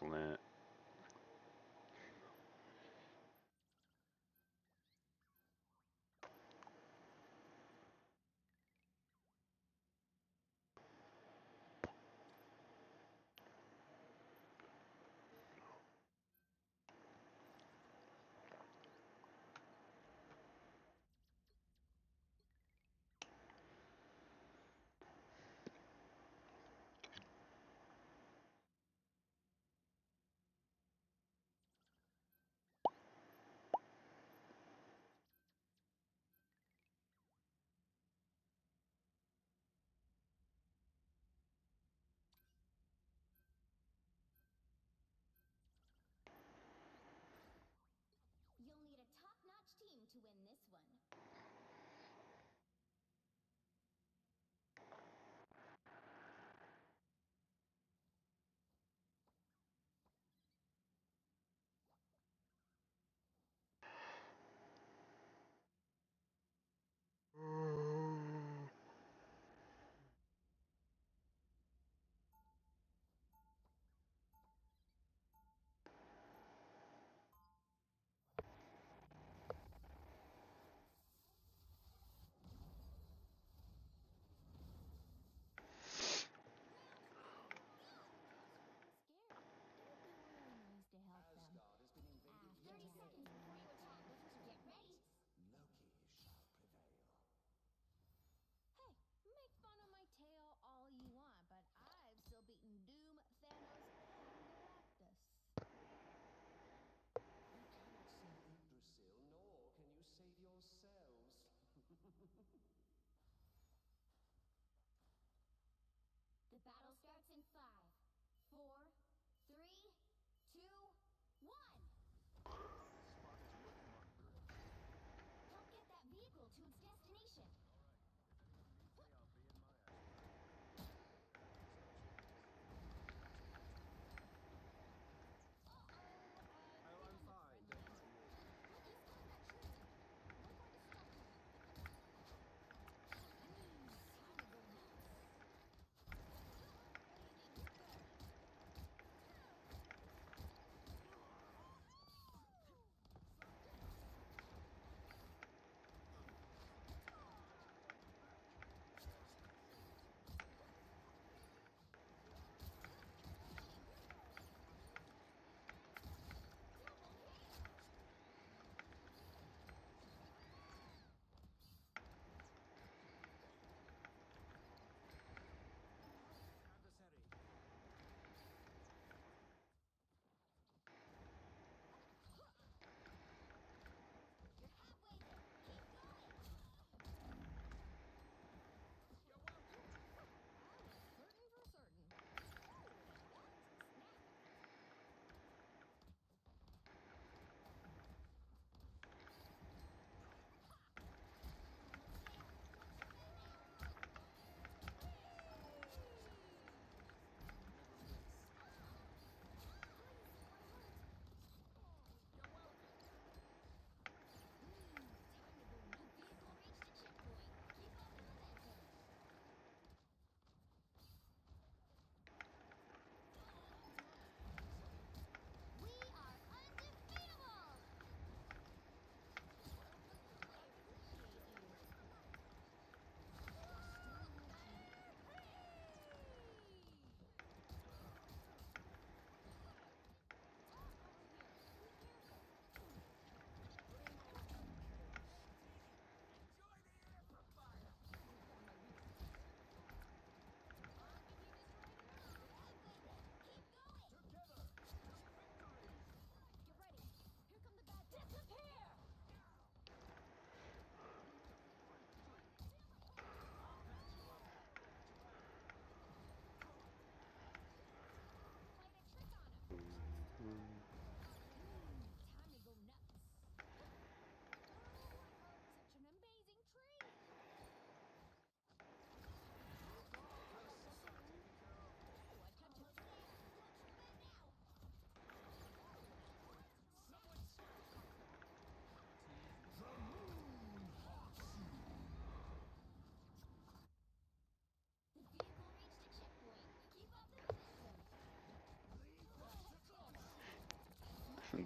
Excellent.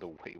the way.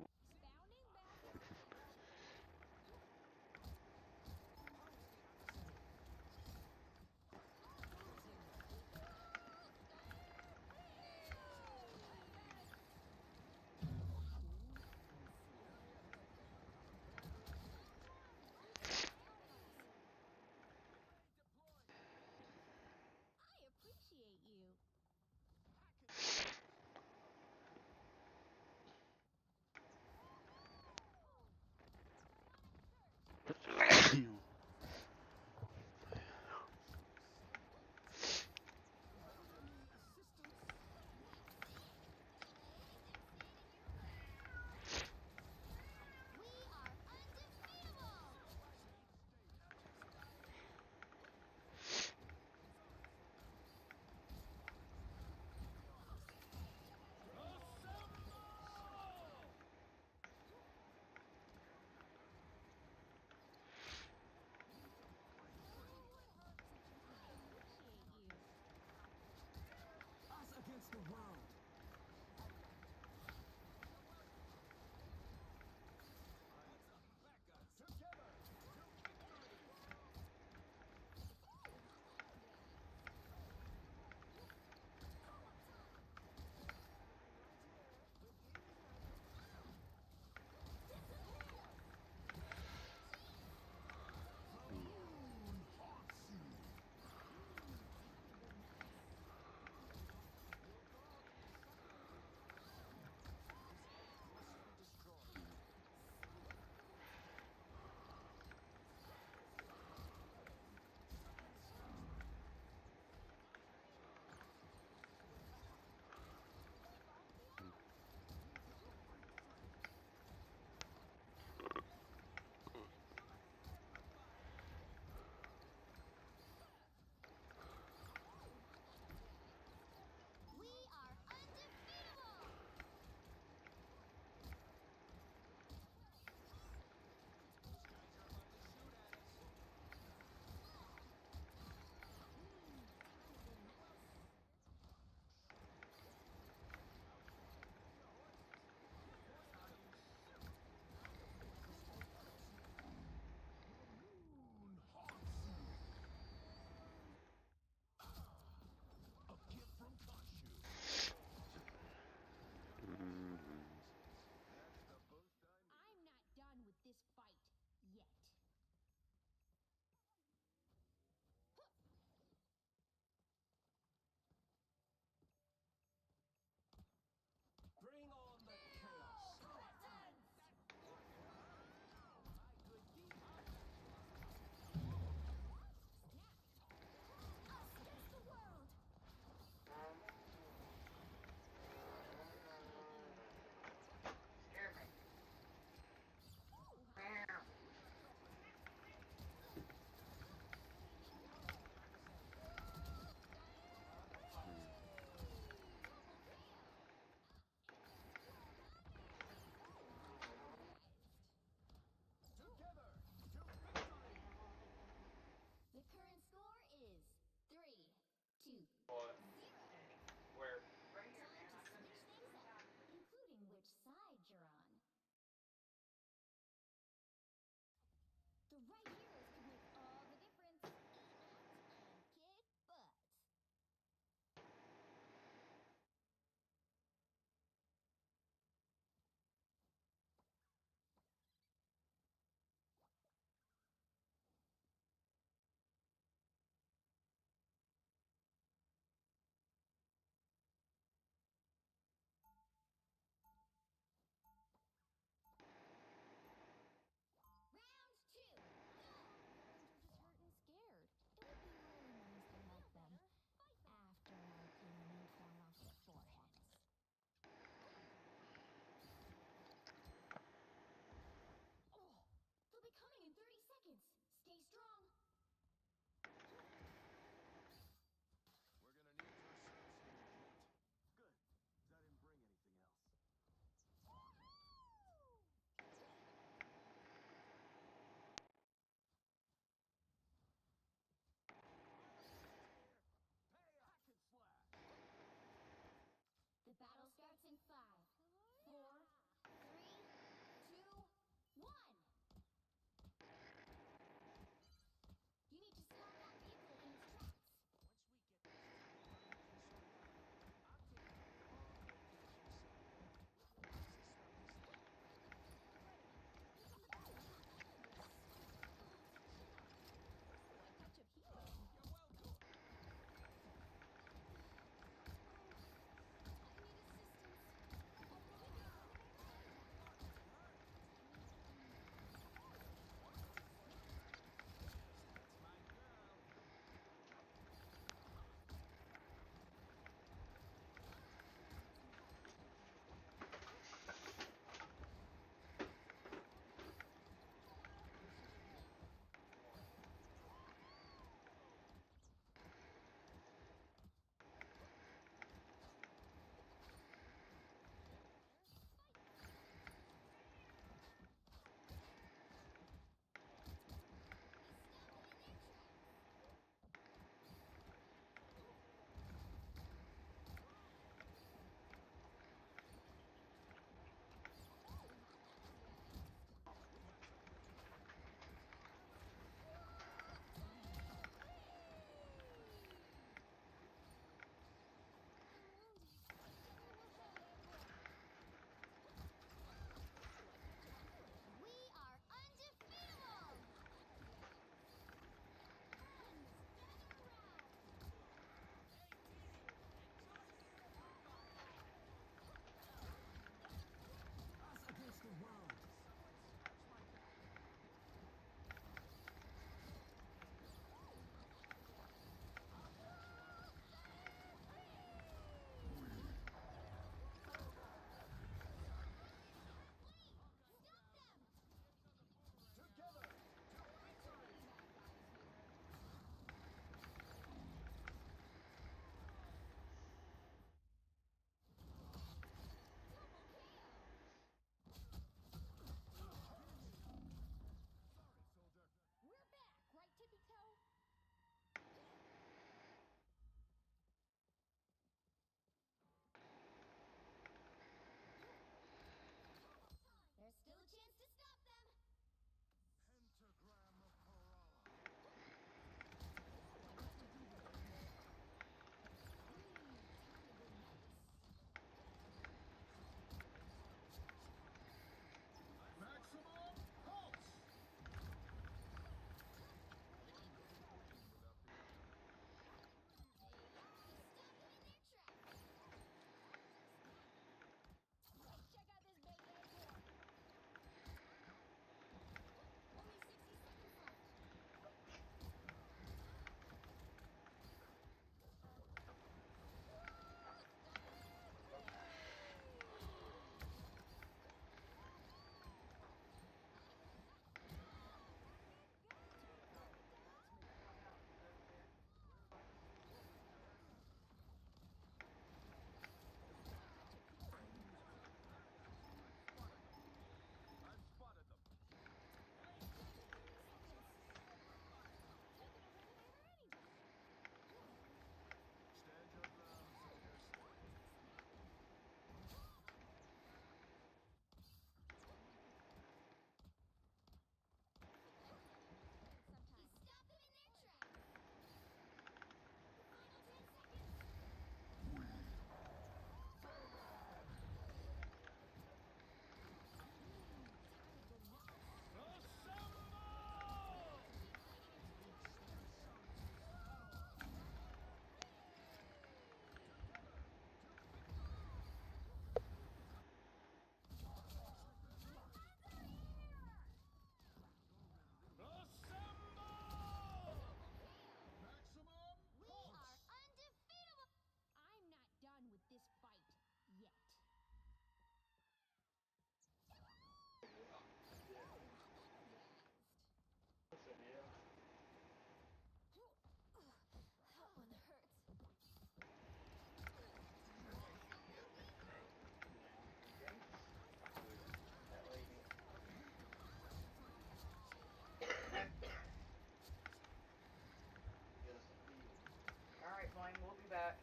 that?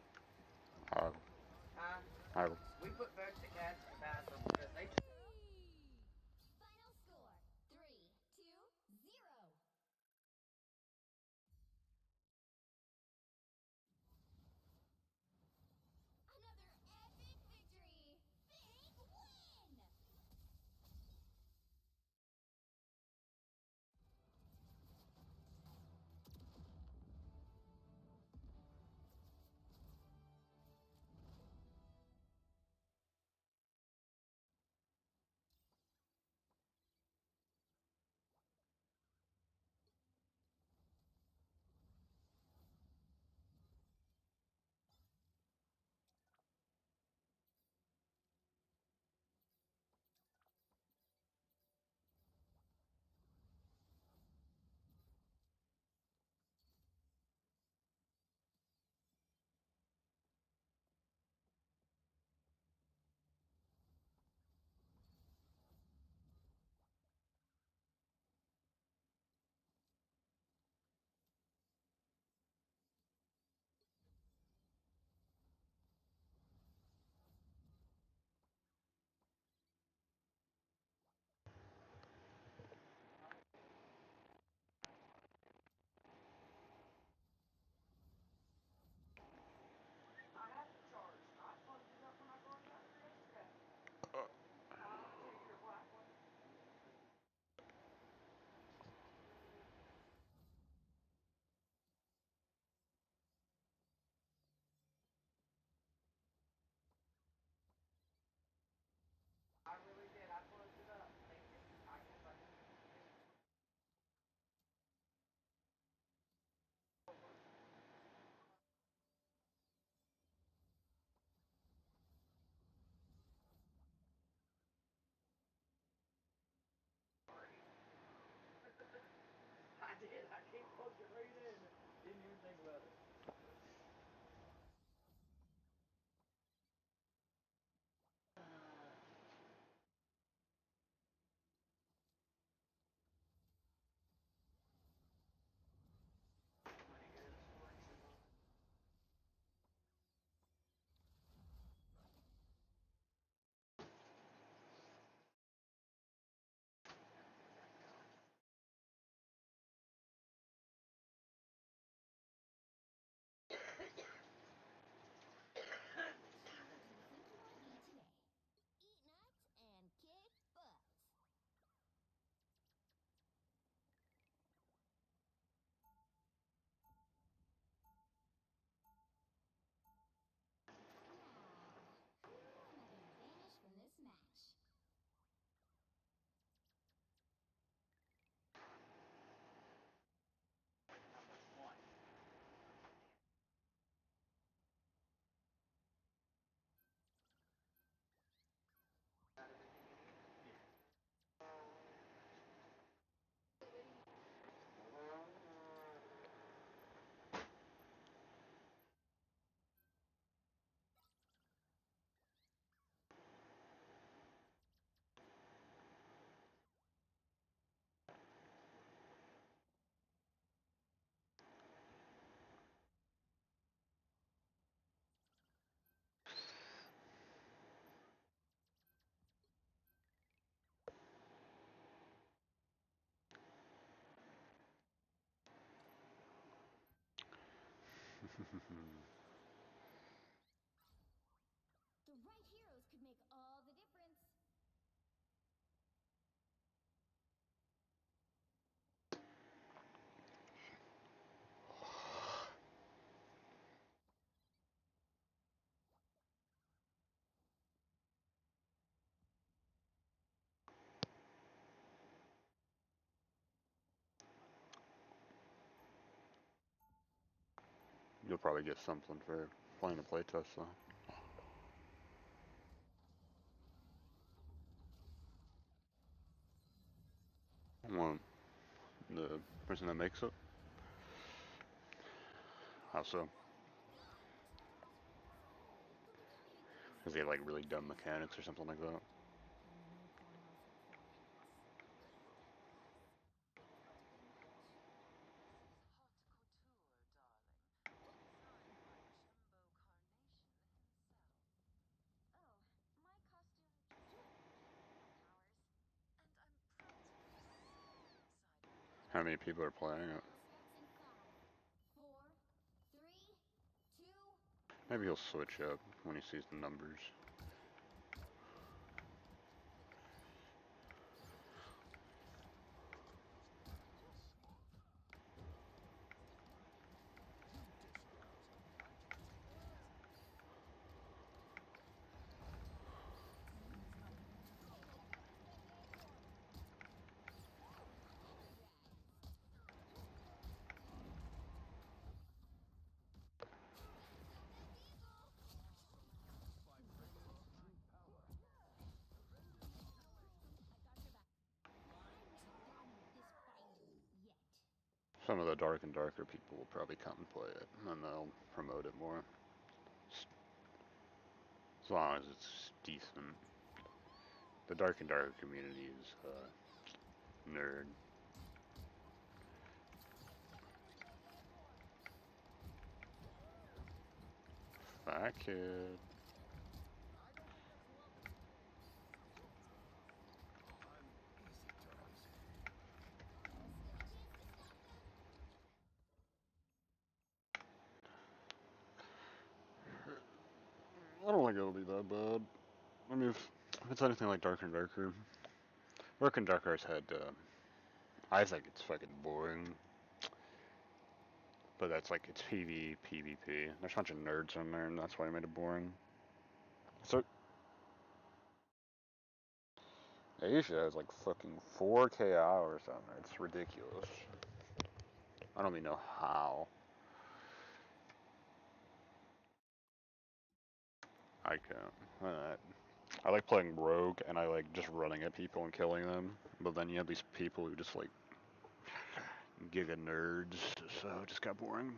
Uh, Huh? I, We put folks that cats in the bathroom because they just. Final score 3-2-0. Another epic victory! Big win! I have to charge. I plugged it up when I brought it out here yesterday. I'll take your black one. I really did. I plugged it up. Thinking, I guess I can use it. I did. I can't plug it right in. Didn't even think about it. What do you think you might eat today? Eat nuts and kick butt. Now, who might be banished from this match? One. The right heroes could make all the difference. you'll probably get something for playing a playtest, though. Well, the person that makes it. How so? Because they have like really dumb mechanics or something like that. How many people are playing it? Maybe he'll switch up when he sees the numbers. Some of the Dark and Darker people will probably come and play it, and then they'll promote it more. As long as it's decent. The Dark and Darker community is nerd. Fat kid. I don't think it'll be that bad. I mean, if it's anything like Dark and Darker, Dark and Darker has had, I think it's fucking boring. But that's like, it's PvP. There's a bunch of nerds in there, and that's why I made it boring. So, Asia has like fucking 4K hours on there. It's ridiculous. I don't even know how. I can't. I like playing Rogue, and I like just running at people and killing them. But then you have these people who just like giga nerds, so it just got boring.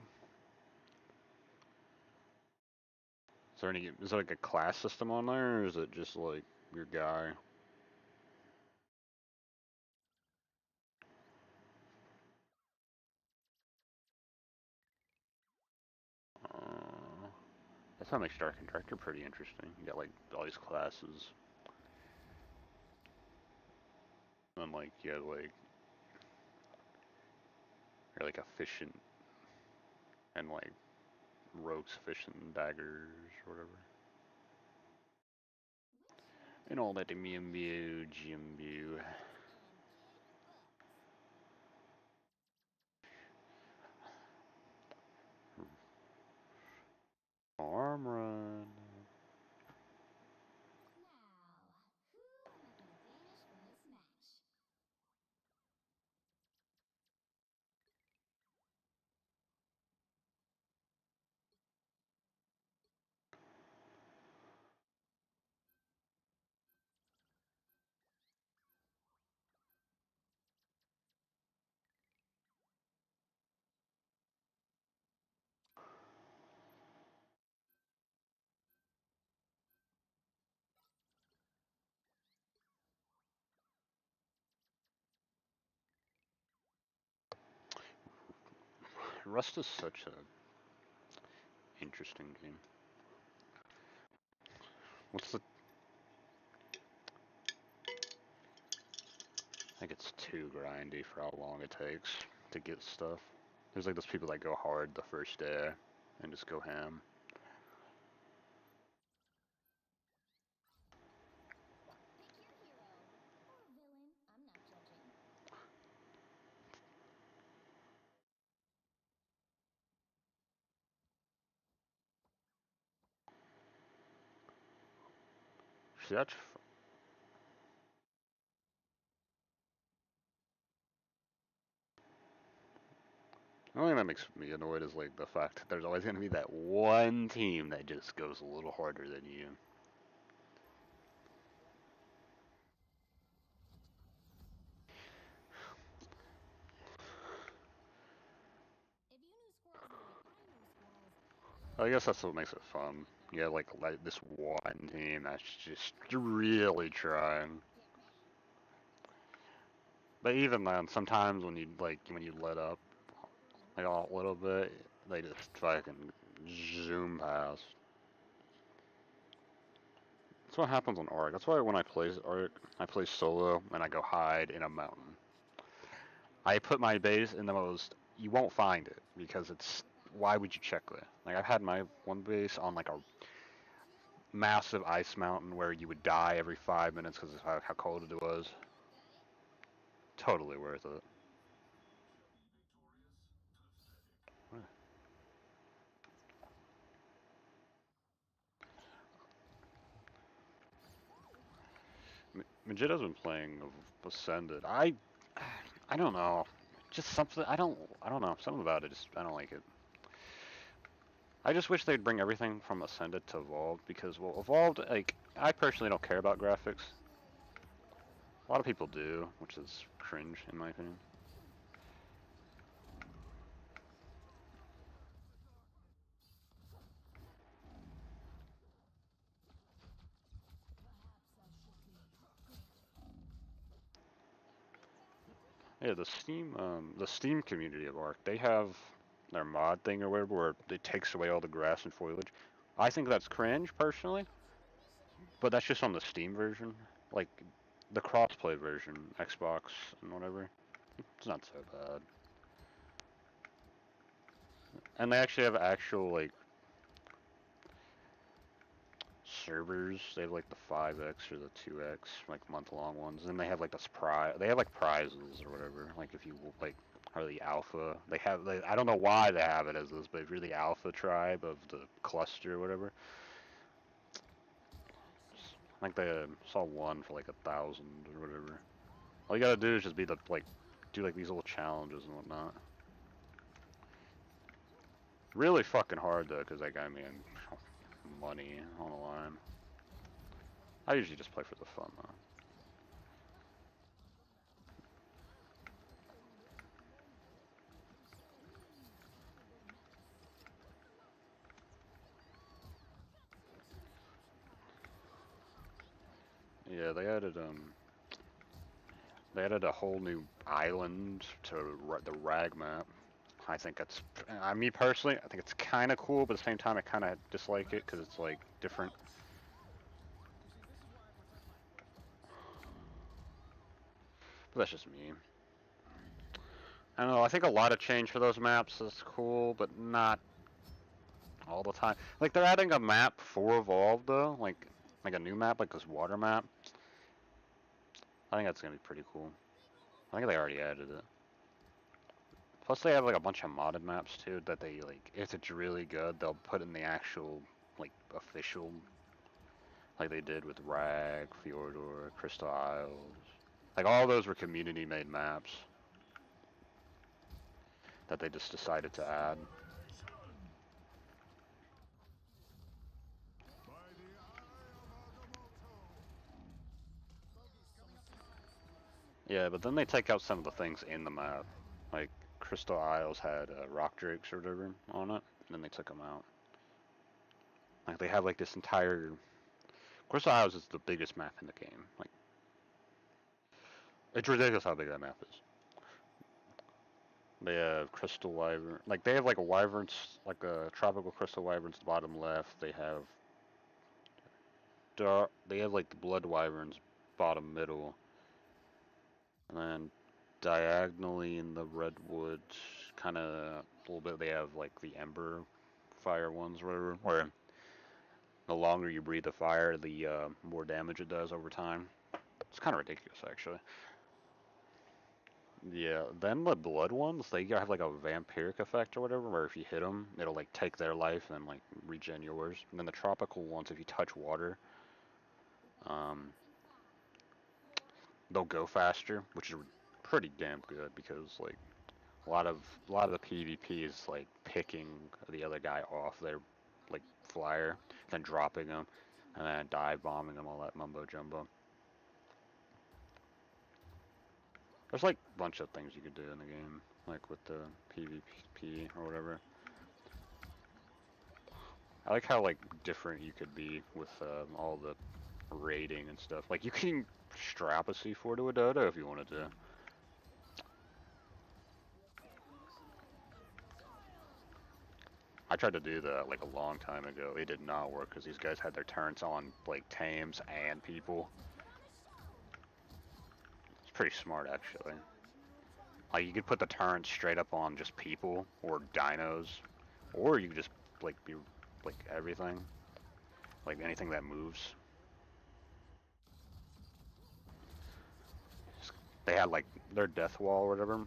Is there like a class system on there, or is it just like your guy? That's what makes Dark and Director pretty interesting. You got like all these classes, and like you have like you're like efficient, and like rogues efficient daggers or whatever, and all that Jimbu. Arm run. Rust is such a interesting game. What's the? I think it's too grindy for how long it takes to get stuff. There's like those people that go hard the first day and just go ham. See, the only thing that makes me annoyed is like the fact that there's always gonna be that one team that just goes a little harder than you. I guess that's what makes it fun. You have like this one team that's just really trying. But even then, sometimes when you let up like a little bit, they just fucking zoom past. That's what happens on Ark. That's why when I play Ark, I play solo and I go hide in a mountain. I put my base in the most. You won't find it because it's. Why would you check it? Like I've had my one base on like a massive ice mountain where you would die every 5 minutes because of how cold it was. Totally worth it. Majitta's been playing Ascended. I don't know. Just something. I don't know. Something about it. Just I don't like it. I just wish they'd bring everything from Ascended to Evolved because well, Evolved like I personally don't care about graphics. A lot of people do, which is cringe in my opinion. Yeah, the Steam community of Ark, they have their mod thing or whatever, where it takes away all the grass and foliage. I think that's cringe personally, but that's just on the Steam version. Like the crossplay version, Xbox and whatever, it's not so bad. And they actually have actual like servers. They have like the 5x or the 2x, like month-long ones. And they have like this prize. They have like prizes or whatever. Like if you like are the alpha, they have. I don't know why they have it as this, but if you're the alpha tribe of the cluster or whatever, like they saw one for like 1,000 or whatever. All you gotta do is just be the like, do like these little challenges and whatnot. Really fucking hard though, cause like I mean, money on the line. I usually just play for the fun though. Yeah, they added a whole new island to the Rag map. I think that's, me personally, I think it's kind of cool, but at the same time, I kind of dislike it because it's like different. But that's just me. I don't know. I think a lot of change for those maps is cool, but not all the time. Like they're adding a map for Evolved though, like a new map, like this water map. I think that's gonna be pretty cool. I think they already added it. Plus they have like a bunch of modded maps too that they like. If it's really good, they'll put in the actual like official, like they did with Rag, Fjordor, Crystal Isles. Like all those were community-made maps that they just decided to add. Yeah, but then they take out some of the things in the map. Like Crystal Isles had rock drakes or whatever on it, and then they took them out. Like they have like this entire Crystal Isles is the biggest map in the game. Like it's ridiculous how big that map is. They have crystal wyvern, like they have like a wyverns, like a tropical crystal wyverns bottom left. They have they have like the blood wyverns bottom middle, and then diagonally in the redwoods, kind of a little bit. They have like the ember fire ones, or whatever, where the longer you breathe the fire, the more damage it does over time. It's kind of ridiculous, actually. Yeah, then the blood ones, they have like a vampiric effect or whatever, where if you hit them, it'll like take their life and then like regen yours. And then the tropical ones, if you touch water, um, they'll go faster, which is pretty damn good because like a lot of the PvP is like picking the other guy off their like flyer, then dropping them, and then dive bombing them, all that mumbo jumbo. There's like a bunch of things you could do in the game, like with the PvP or whatever. I like how like different you could be with all the raiding and stuff. Like you can strap a C4 to a dodo if you wanted to. I tried to do that like a long time ago. It did not work because these guys had their turrets on like tames and people. It's pretty smart actually. Like you could put the turret straight up on just people or dinos, or you could just like be like everything, like anything that moves. They had like their death wall or whatever.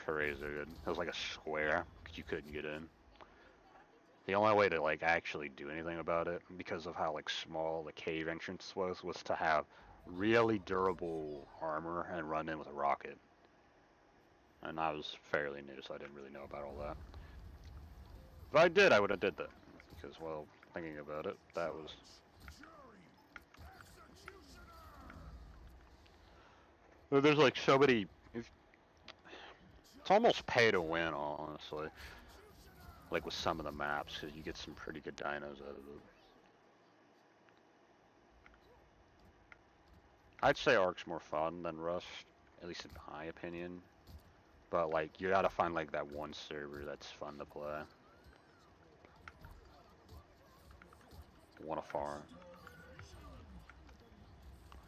Crazy good. It was like a square 'cause you couldn't get in. The only way to like actually do anything about it, because of how like small the cave entrance was to have really durable armor and run in with a rocket. And I was fairly new, so I didn't really know about all that. If I did, I would have did that. Because, well, thinking about it, that was... There's like so many... It's almost pay to win, honestly. Like with some of the maps, because you get some pretty good dinos out of it. I'd say Ark's more fun than Rust, at least in my opinion. But like, you gotta find like that one server that's fun to play. Wanna farm.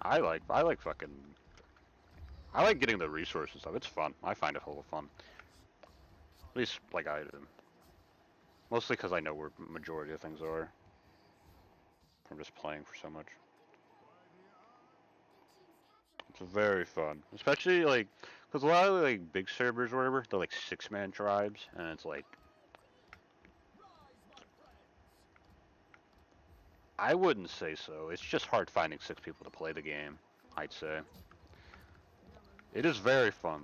I like fucking... I like getting the resources stuff. It's fun. I find it full of fun. At least, like I do. Mostly because I know where majority of things are. I'm just playing for so much. It's very fun, especially like, because a lot of like big servers or whatever, they're like 6-man tribes, and it's like, I wouldn't say so. It's just hard finding 6 people to play the game, I'd say. It is very fun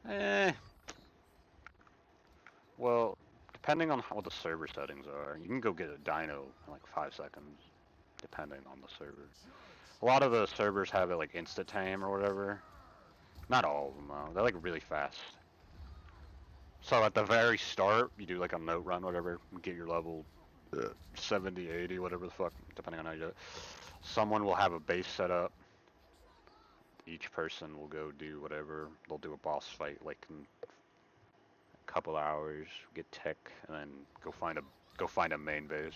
though. Eh. Well, depending on what the server settings are, you can go get a dino in like 5 seconds, depending on the server. A lot of the servers have it like insta-tame or whatever. Not all of them though. They're like really fast. So at the very start, you do like a note run, whatever, get your level 70, 80, whatever the fuck, depending on how you do it. Someone will have a base set up. Each person will go do whatever. They'll do a boss fight like in a couple hours, get tech, and then go find a main base.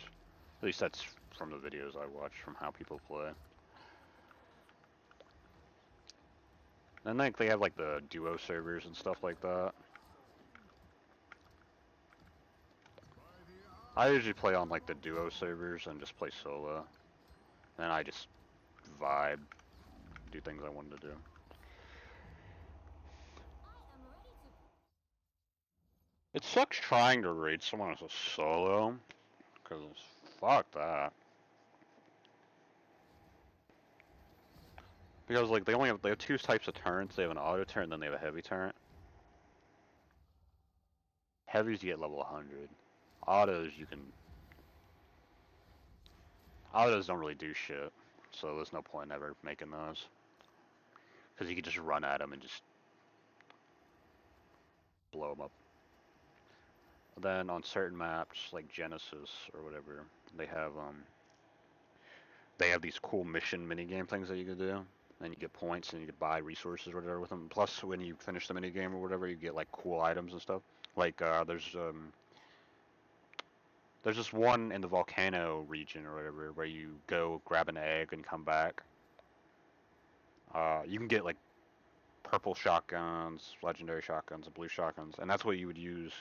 At least that's from the videos I watch from how people play. And like they have like the duo servers and stuff like that. I usually play on like the duo servers and just play solo. And I just vibe, do things I wanted to do. It sucks trying to raid someone as a solo, because fuck that. Because like they have 2 types of turrets. They have an auto turret and then they have a heavy turret. Heavies you get level 100. Autos you can... Autos don't really do shit, so there's no point in ever making those. Because you can just run at them and just blow them up. Then on certain maps, like Genesis or whatever, they have these cool mission minigame things that you can do. And you get points and you can buy resources or whatever with them. Plus, when you finish the minigame or whatever, you get like cool items and stuff. Like there's this one in the volcano region or whatever where you go grab an egg and come back. You can get like purple shotguns, legendary shotguns, and blue shotguns, and that's what you would use,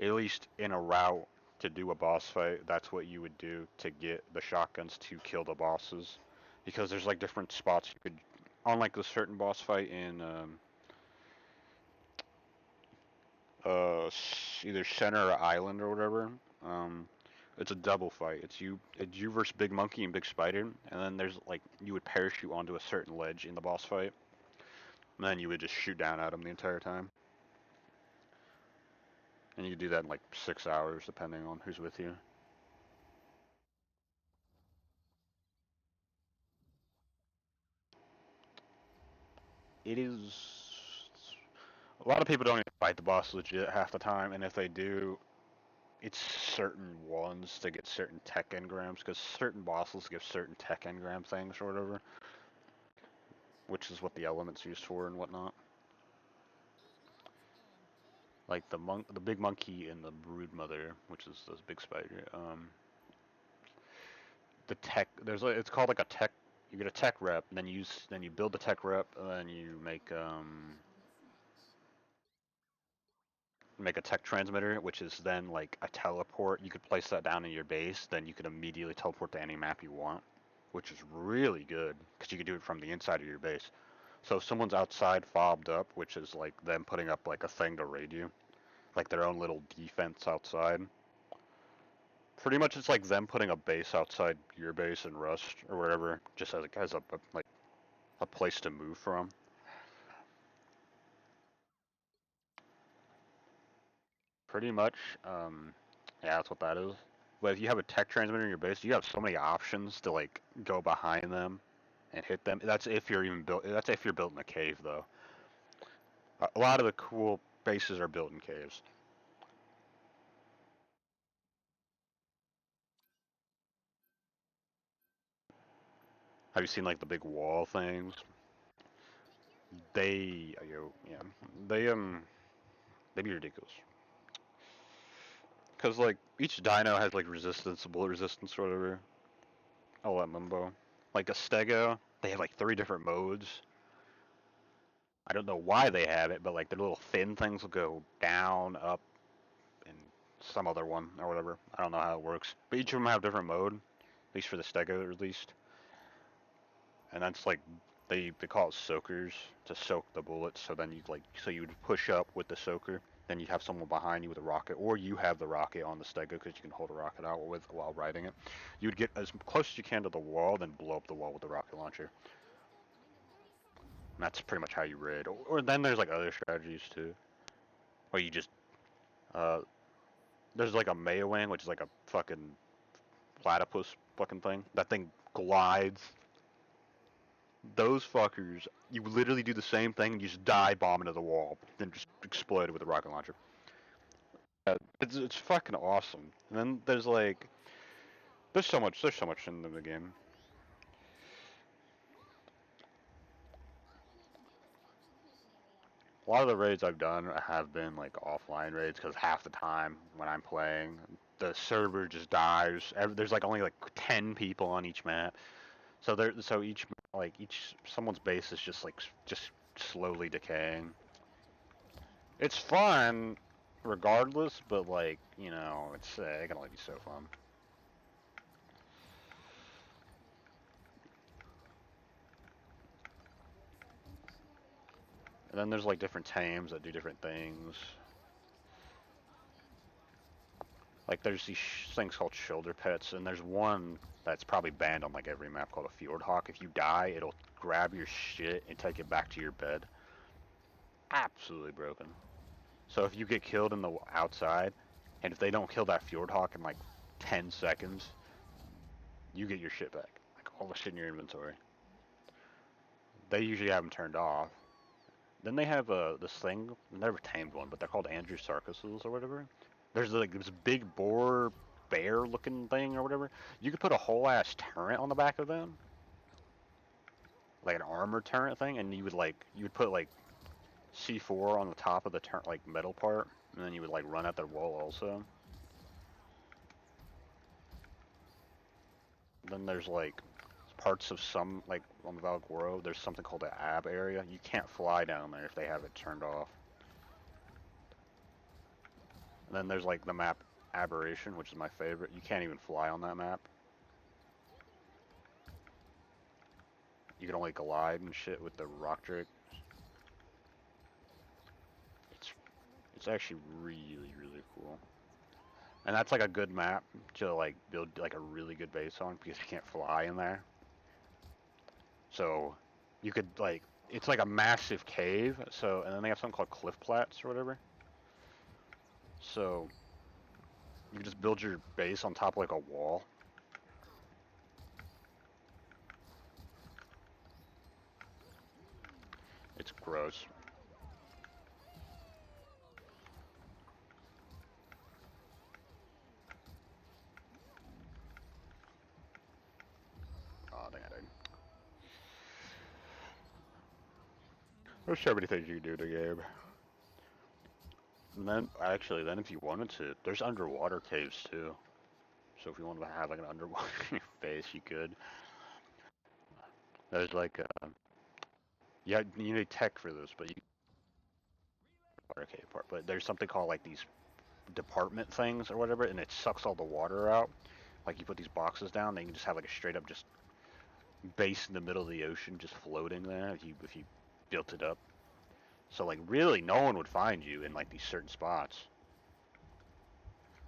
at least in a route to do a boss fight. That's what you would do to get the shotguns to kill the bosses, because there's like different spots you could, on like a certain boss fight in either center or island or whatever. It's a double fight. It's you versus Big Monkey and Big Spider, and then there's like you would parachute onto a certain ledge in the boss fight, and then you would just shoot down at them the entire time. And you do that in like 6 hours, depending on who's with you. It is. A lot of people don't even fight the boss legit half the time, and if they do, it's certain ones to get certain tech engrams, because certain bosses give certain tech engram things or whatever, which is what the element's used for and whatnot. Like the big monkey and the brood mother, which is this big spider. the tech. It's called like a tech. You get a tech rep, and then you build the tech rep, and then you make a tech transmitter, which is then like a teleport. You could place that down in your base, then you could immediately teleport to any map you want, which is really good because you can do it from the inside of your base. So if someone's outside fobbed up, which is like them putting up like a thing to raid you, like their own little defense outside. Pretty much it's like them putting a base outside your base in Rust or wherever, just as a like a place to move from. Pretty much, yeah, that's what that is. But if you have a tech transmitter in your base, you have so many options to like go behind them and hit them. That's if you're even built. That's if you're built in a cave, though. A lot of the cool bases are built in caves. Have you seen like the big wall things? Yeah, they be ridiculous. Cause like each dino has like resistance, bullet resistance, or whatever. All that mumbo. Like a stego, they have like 3 different modes. I don't know why they have it, but like the little thin things will go down, up, and some other one or whatever. I don't know how it works, but each of them have different mode, at least for the stego at least. And that's like they call it soakers to soak the bullets. So then you would push up with the soaker. Then you have someone behind you with a rocket, or you have the rocket on the stego because you can hold a rocket out with while riding it. You would get as close as you can to the wall, then blow up the wall with the rocket launcher. And that's pretty much how you raid. Or then there's like other strategies too, where you just uh, there's like a Maewang, which is like a fucking platypus fucking thing. That thing glides. Those fuckers, you literally do the same thing and you just die bombing to the wall, then just explode with a rocket launcher. It's fucking awesome. And then there's so much in the game. A lot of the raids I've done have been like offline raids because half the time when I'm playing, the server just dies. There's like only like 10 people on each map, so each someone's base is just slowly decaying. It's fun, regardless, but like it can only be so fun. And then there's like different tames that do different things. Like there's these things called shoulder pets, and there's one that's probably banned on like every map called a Fjord Hawk. If you die, it'll grab your shit and take it back to your bed. Absolutely broken. So if you get killed in the outside, and if they don't kill that Fjord Hawk in like 10 seconds, you get your shit back. Like all the shit in your inventory. They usually have them turned off. Then they have this thing, I've never tamed one, but they're called Andrewsarchuses or whatever. There's like this big boar bear looking thing or whatever. You could put a whole ass turret on the back of them. Like an armored turret thing, and you would put like C4 on the top of the like metal part, and then you would like run at their wall also. Then there's like parts of some, like on the Valgoro, there's something called the ab area. You can't fly down there if they have it turned off. And then there's like the map Aberration, which is my favorite. You can't even fly on that map. You can only glide and shit with the rock drake. It's actually really, really cool. And that's like a good map to like build like a really good base on because you can't fly in there. So you could like, it's like a massive cave. So, and then they have something called cliff plats or whatever. So you can just build your base on top of like a wall. It's gross. Oh, dang it. There's so many things you can do in the game. And then if you wanted to, there's underwater caves too. So if you wanted to have like an underwater base, you could. There's like, yeah, you need tech for this, but you arcade part. But there's something called like these department things or whatever, and it sucks all the water out. Like you put these boxes down, then you can just have like a straight up just base in the middle of the ocean, just floating there. If you built it up, so like really no one would find you in like these certain spots.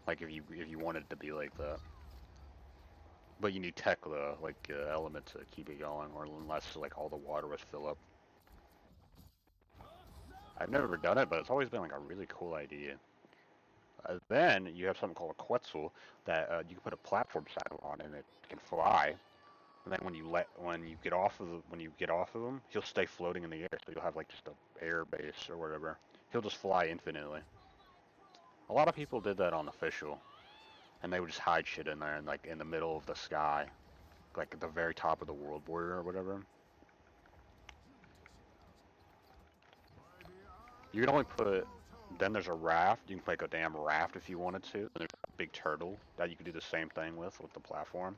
Like if you wanted it to be like that. But you need tech though, like element to keep it going, or unless like all the water was fill up. I've never done it, but it's always been like a really cool idea. Then you have something called a Quetzal that you can put a platform saddle on, and it can fly. And then when you get off of them, he'll stay floating in the air, so you'll have like just a air base or whatever. He'll just fly infinitely. A lot of people did that on official, and they would just hide shit in there, and like in the middle of the sky, like at the very top of the world border or whatever. You can only put. Then there's a raft. You can make a damn raft if you wanted to. And there's a big turtle that you can do the same thing with the platform.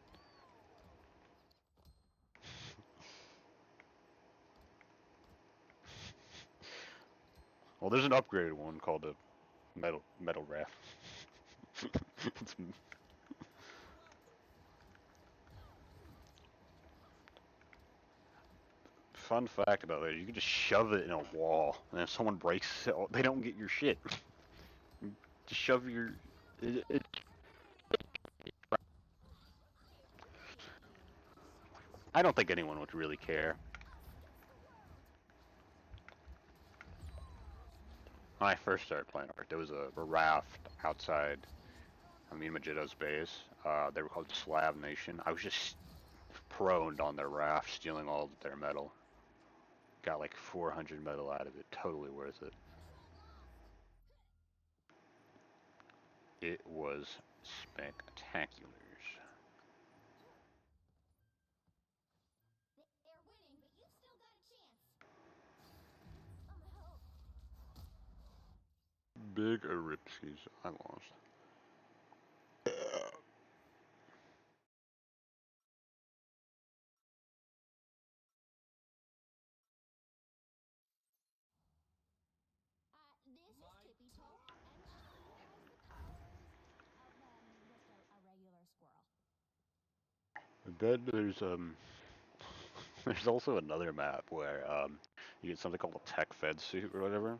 Well, there's an upgraded one called the metal raft. Fun fact about it, you can just shove it in a wall, and if someone breaks it, they don't get your shit. Just shove your... I don't think anyone would really care. When I first started playing Ark, there was a raft outside me and Majito's base. They were called Slav Nation. I was just proned on their raft, stealing all their metal. Got like 400 metal out of it. Totally worth it. It was spectacular. They're winning, but you still got a chance. Big Aripskis. I lost. This is Tippy Toe, and she has the powers of just a regular squirrel. Then there's also another map where you get something called a tech fed suit or whatever.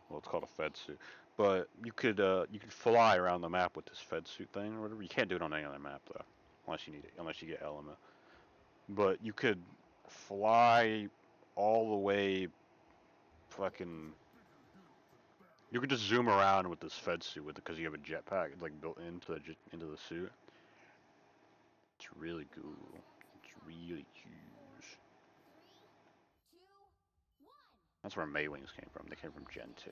Well, it's called a fed suit, but you could fly around the map with this fed suit thing or whatever. You can't do it on any other map though, unless you get element. But you could fly all the way, fucking. You could just zoom around with this fed suit with it because you have a jetpack. It's like built into the suit. It's really cool. It's really huge. 3, 2, 1. That's where Maywings came from. They came from Gen 2.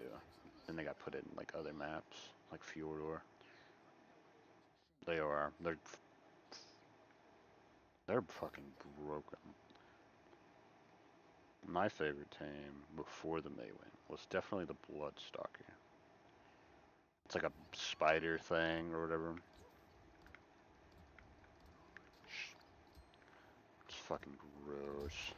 Then they got put in like other maps, like Fjordor. They're fucking broken. My favorite team before the Maywing was definitely the Bloodstalker. It's like a spider thing or whatever. It's fucking gross.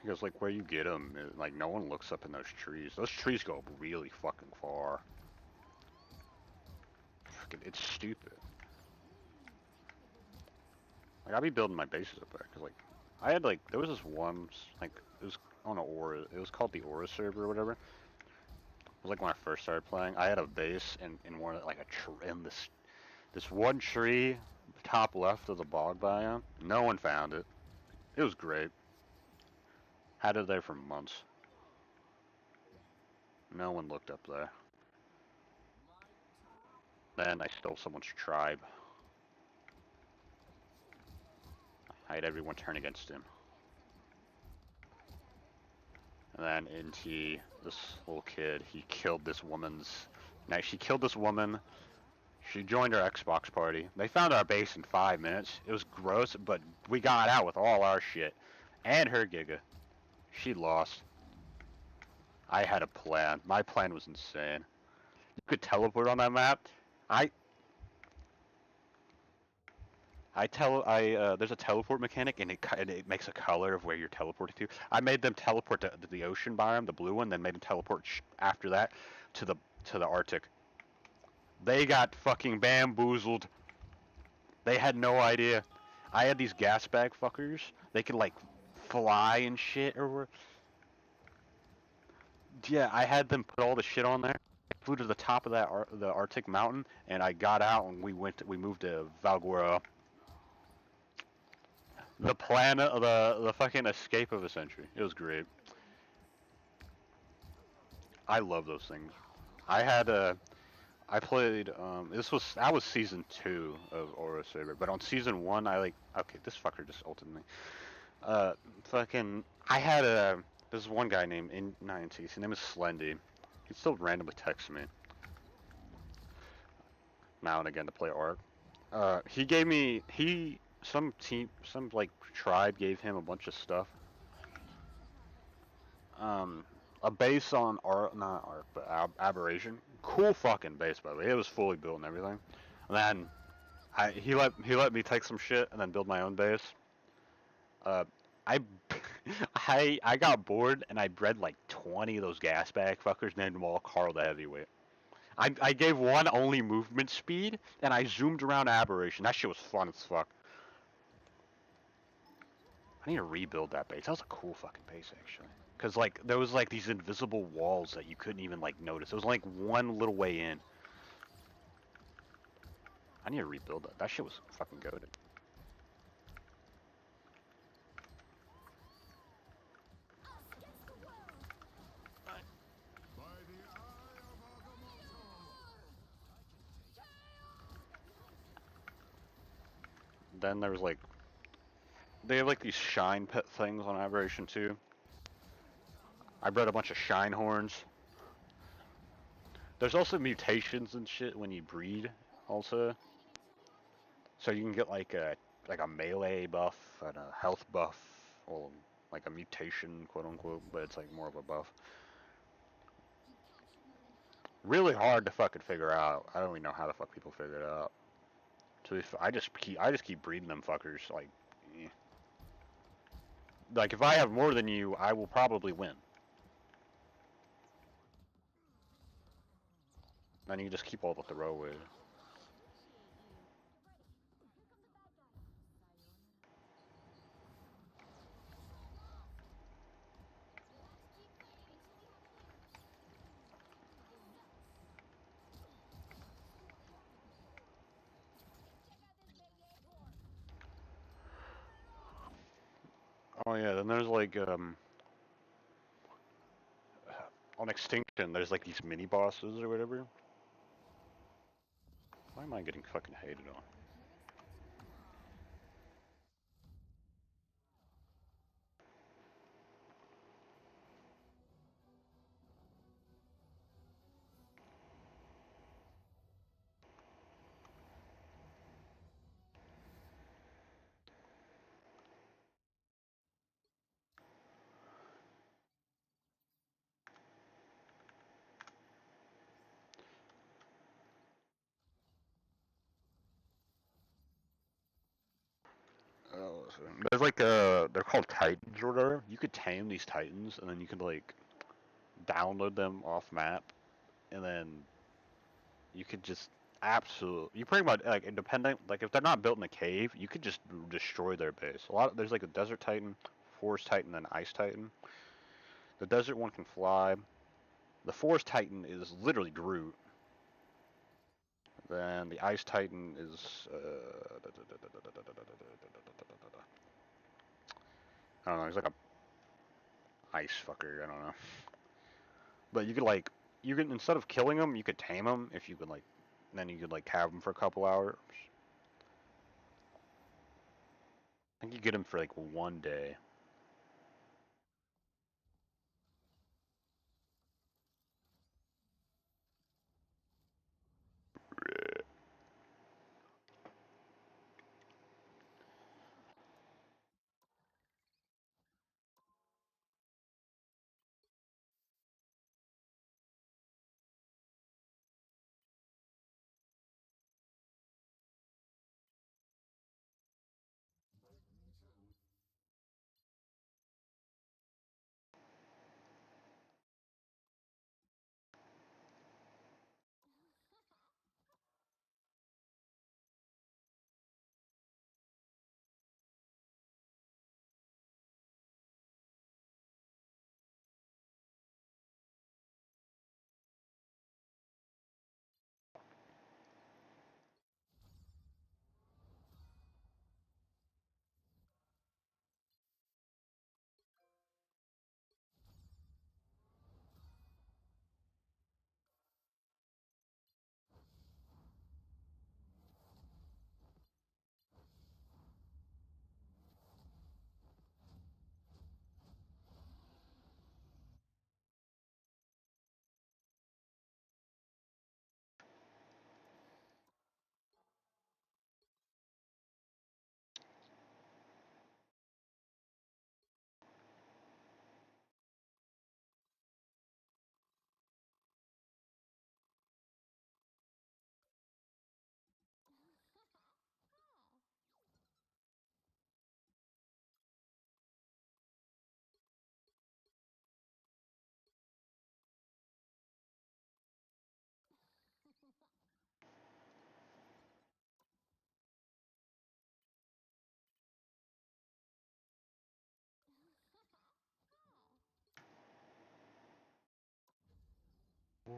Because like where you get them, like no one looks up in those trees. Those trees go up really fucking far. Fucking, it's stupid. Like I'd be building my bases up there, cause like I had like there was this one like it was on a Aura. It was called the Aura server or whatever. It was like when I first started playing. I had a base in one like in this one tree, top left of the bog biome. No one found it. It was great. Had it there for months. No one looked up there. Then I stole someone's tribe. I had everyone turn against him. And then into this little kid, he killed this woman's... Now, she killed this woman. She joined our Xbox party. They found our base in 5 minutes. It was gross, but we got out with all our shit. And her Giga. She lost. I had a plan. My plan was insane. You could teleport on that map. I I there's a teleport mechanic and it makes a color of where you're teleporting to. I made them teleport to the ocean biome, the blue one, then made them teleport after that to the Arctic. They got fucking bamboozled. They had no idea. I had these gas bag fuckers. They could like fly and shit or yeah, I had them put all the shit on there. Flew to the top of the Arctic mountain and I got out and we moved to Valgora. The planet, the fucking escape of a century. It was great. I love those things. I had a, I played. That was season 2 of Aura Saber, but on season 1, I like. Okay, this fucker just ulted me. Fucking. I had a. There's one guy named N9T. His name is Slendy. He still randomly texts me now and again to play Ark. He gave me some like tribe gave him a bunch of stuff. Um, a base on not Arc, but Aberration. Cool fucking base, by the way. It was fully built and everything. And then he let me take some shit and then build my own base. Uh, I I got bored and I bred like 20 of those gas bag fuckers, named them all Carl the Heavyweight. I gave one only movement speed and I zoomed around Aberration. That shit was fun as fuck. I need to rebuild that base. That was a cool fucking base actually. Cause like there was like these invisible walls that you couldn't even like notice. It was like one little way in. I need to rebuild that. That shit was fucking goated. Then there was like they have like these shine pet things on Aberration too. I bred a bunch of shine horns. There's also mutations and shit when you breed also. So you can get like a melee buff and a health buff or like a mutation quote unquote, but it's like more of a buff. Really hard to fucking figure out. I don't even know how the fuck people figure it out. So if I just keep breeding them fuckers eh. Like if I have more than you, I will probably win. Then you just keep all the throwaways. Oh yeah, then there's like on Extinction, there's like these mini bosses or whatever. Why am I getting fucking hated on? Oh, there's like they're called Titans or whatever. You could tame these Titans and then you could like download them off map, and then you could just you pretty much like independent. Like if they're not built in a cave, you could just destroy their base. There's like a Desert Titan, Forest Titan, and Ice Titan. The Desert one can fly. The Forest Titan is literally Groot. Then the Ice Titan is I don't know. He's like a ice fucker. I don't know. But you could like instead of killing him, you could tame him if you could like. Then you could like have him for a couple hours. I think you get him for like one day.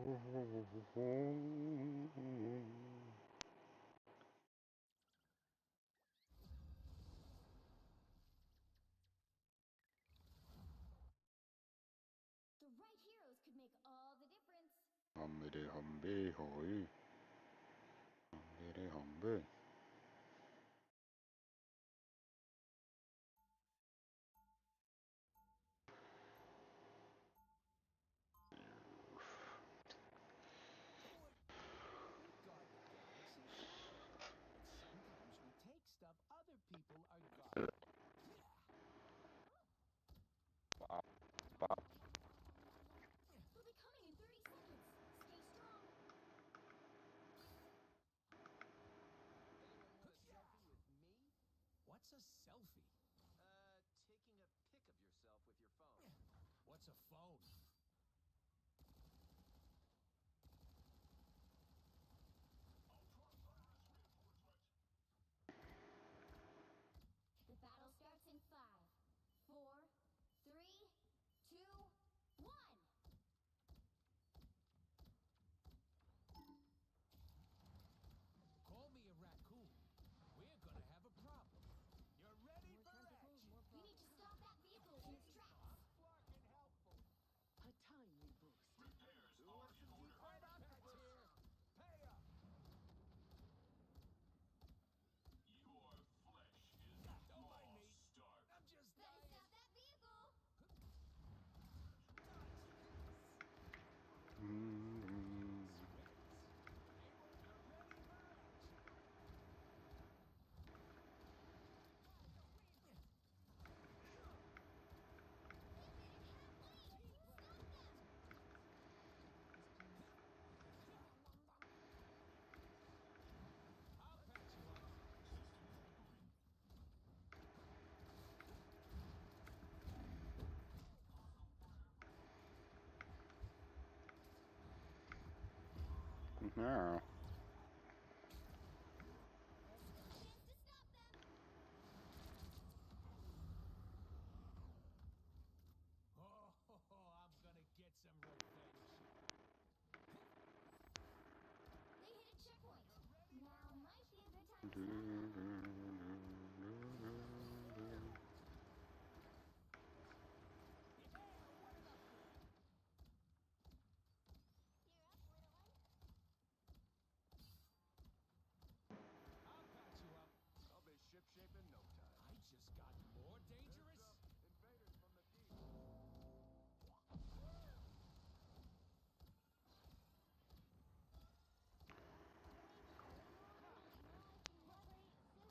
The right heroes could make all the difference. Humbity humby hoy. Humbity humby. We guard the galaxy, sure, but sometimes we take stuff other people are guarding. They'll be coming in 30 seconds. Stay strong. Anyone want a selfie with me? What's a selfie? Taking a pic of yourself with your phone. What's a phone? The battle starts in 5, 4, 3, 2, 1. Call me a raccoon. We're gonna have a problem. You're ready for action. You need to stop that vehicle in its tracks. Fucking helpful. A timely boost. Who wants some deep fried octopus here? Pay up. Your flesh is Don't mind all me. starved. I'm just Better dying. stop that vehicle. I'll patch you up. No. Chance to stop them. Oh, I'm gonna get some revenge. They hit a checkpoint. Now might be a good time to stop them. You're up, little one. I'll patch you up. I'll be shipshape in no time. I just got more dangerous. Invaders from the deep.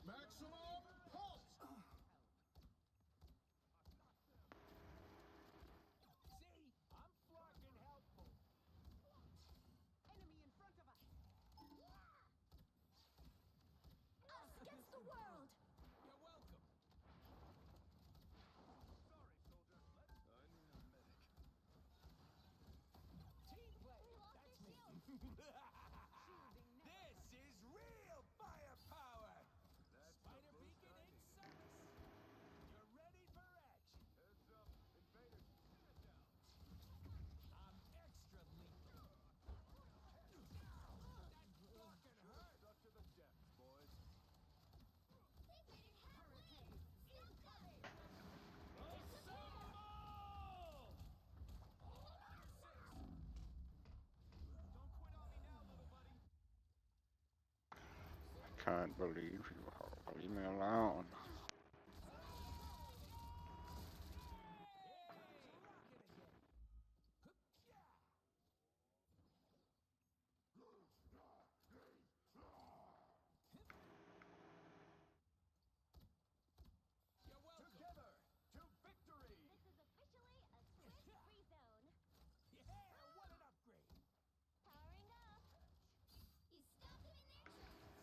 Maximum pulse. See? I'm fucking helpful. Enemy in front of us. Us against the world. You're welcome. Sorry, soldier. I need a medic. Team play. We lost That's their me. Shielding now. This is real firepower. That's the Spider boost beacon I in need. service. You're ready for action. Heads up. Invaders. Sit down. I'm extra lethal. That fucking hurt. Stuck to the depths, boys. They made it halfway. Stop them. Assemble! Don't quit on me now, little buddy. Can't believe you. Leave me alone. Here comes rocket again. Hup, yeah. You're welcome. Together to victory. This is officially a Swift-free zone. Yeah, what an upgrade. Powering up. You stopped them in their tracks.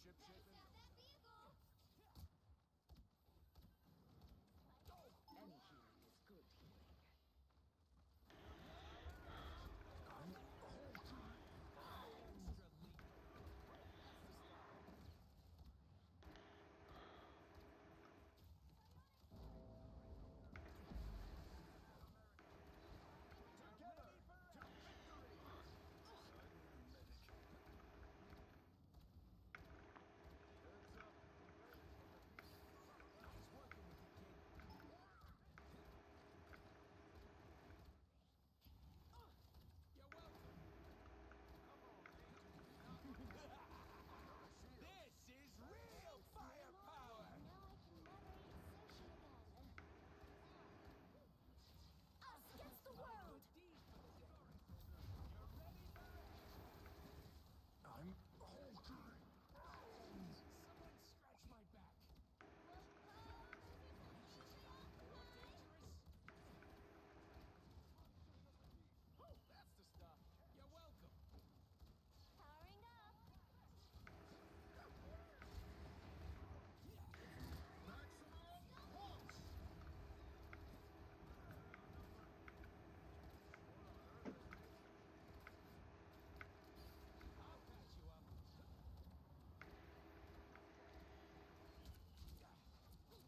ship shaping? Any healing is good healing. Extra lethal. Together to victory! Medic. Heads up. Nice working with you, kid. You're welcome. This is real firepower! Now I can never eat sushi again. Us against the world! Deed for the day. You're ready for action. I'm Hulk. Someone scratch my back. More dangerous? Oh, that's the stuff. You're welcome. Powering up. Maximum pulse. I'll patch you up. Any healing is good.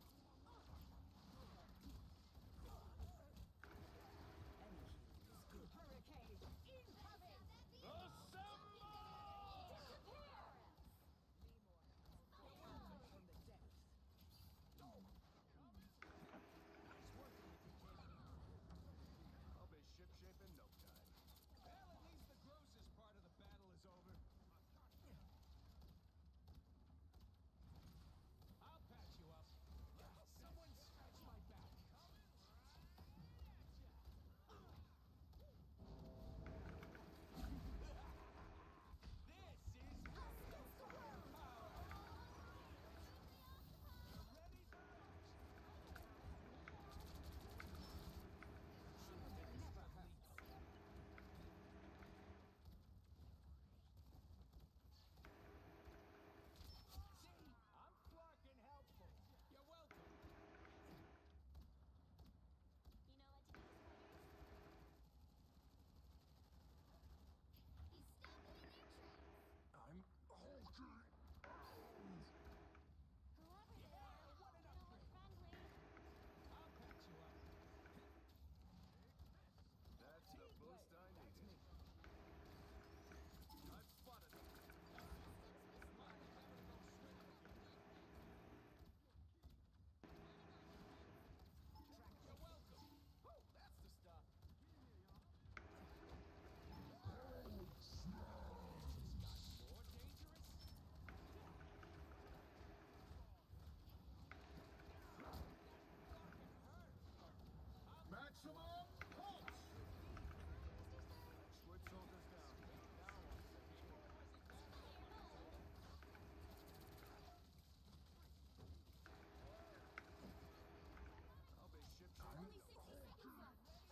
Hurricane incoming! Disappear! From the depths. Nice working with you, kid. I'll be ship shape in no time. Well, at least the grossest part of the battle is over. I'll patch you up. Someone scratch my back. This is real firepower! Ready for action! Never hurts. See, I'm flarking helpful. You're welcome. You know what to do, Spiders? He's stopping in their tracks. I'm Hulk. Whoever's there, what an don't look friendly. I'll patch you up. That's the Team boost player. I That's needed. me. I've spotted them. You're welcome. Oh, that's the stuff. More dangerous? Maximum pulse. Foot soldiers down. Now on second. I'll be ship shape. Only 60 seconds left.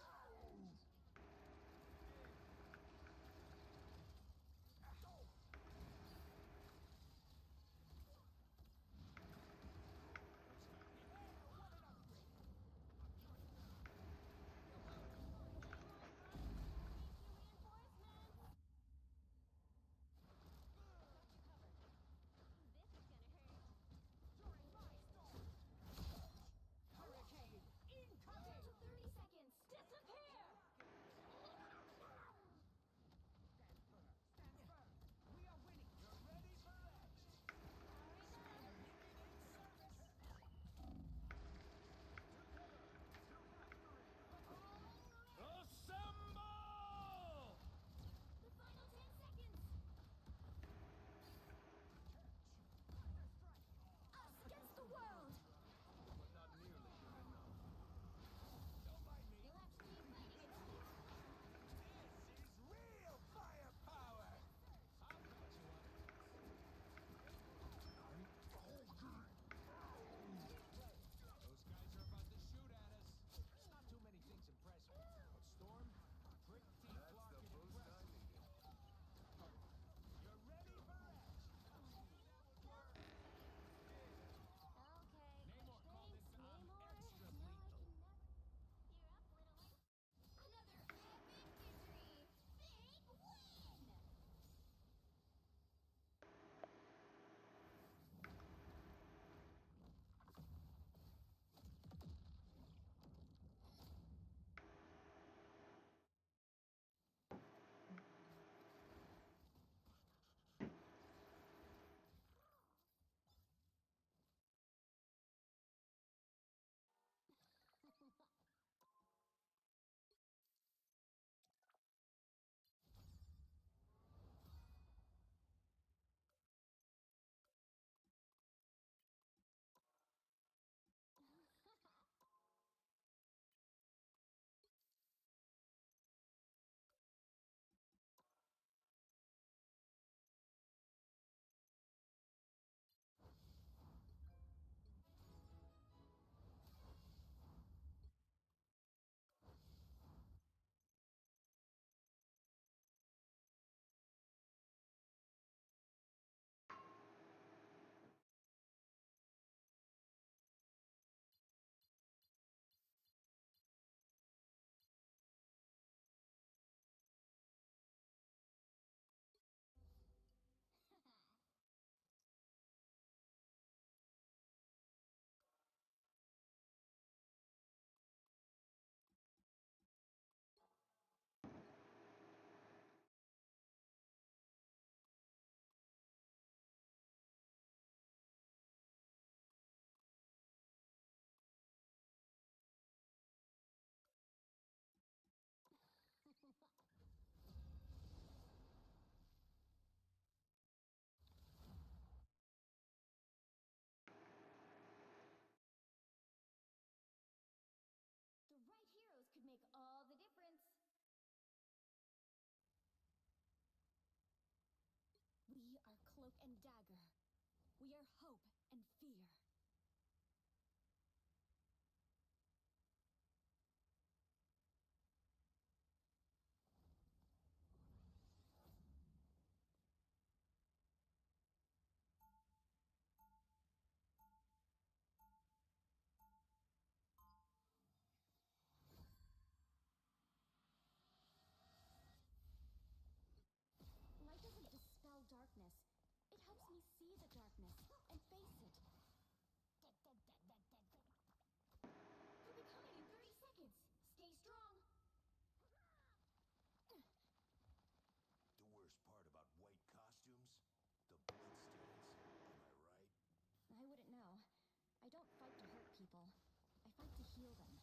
heal them.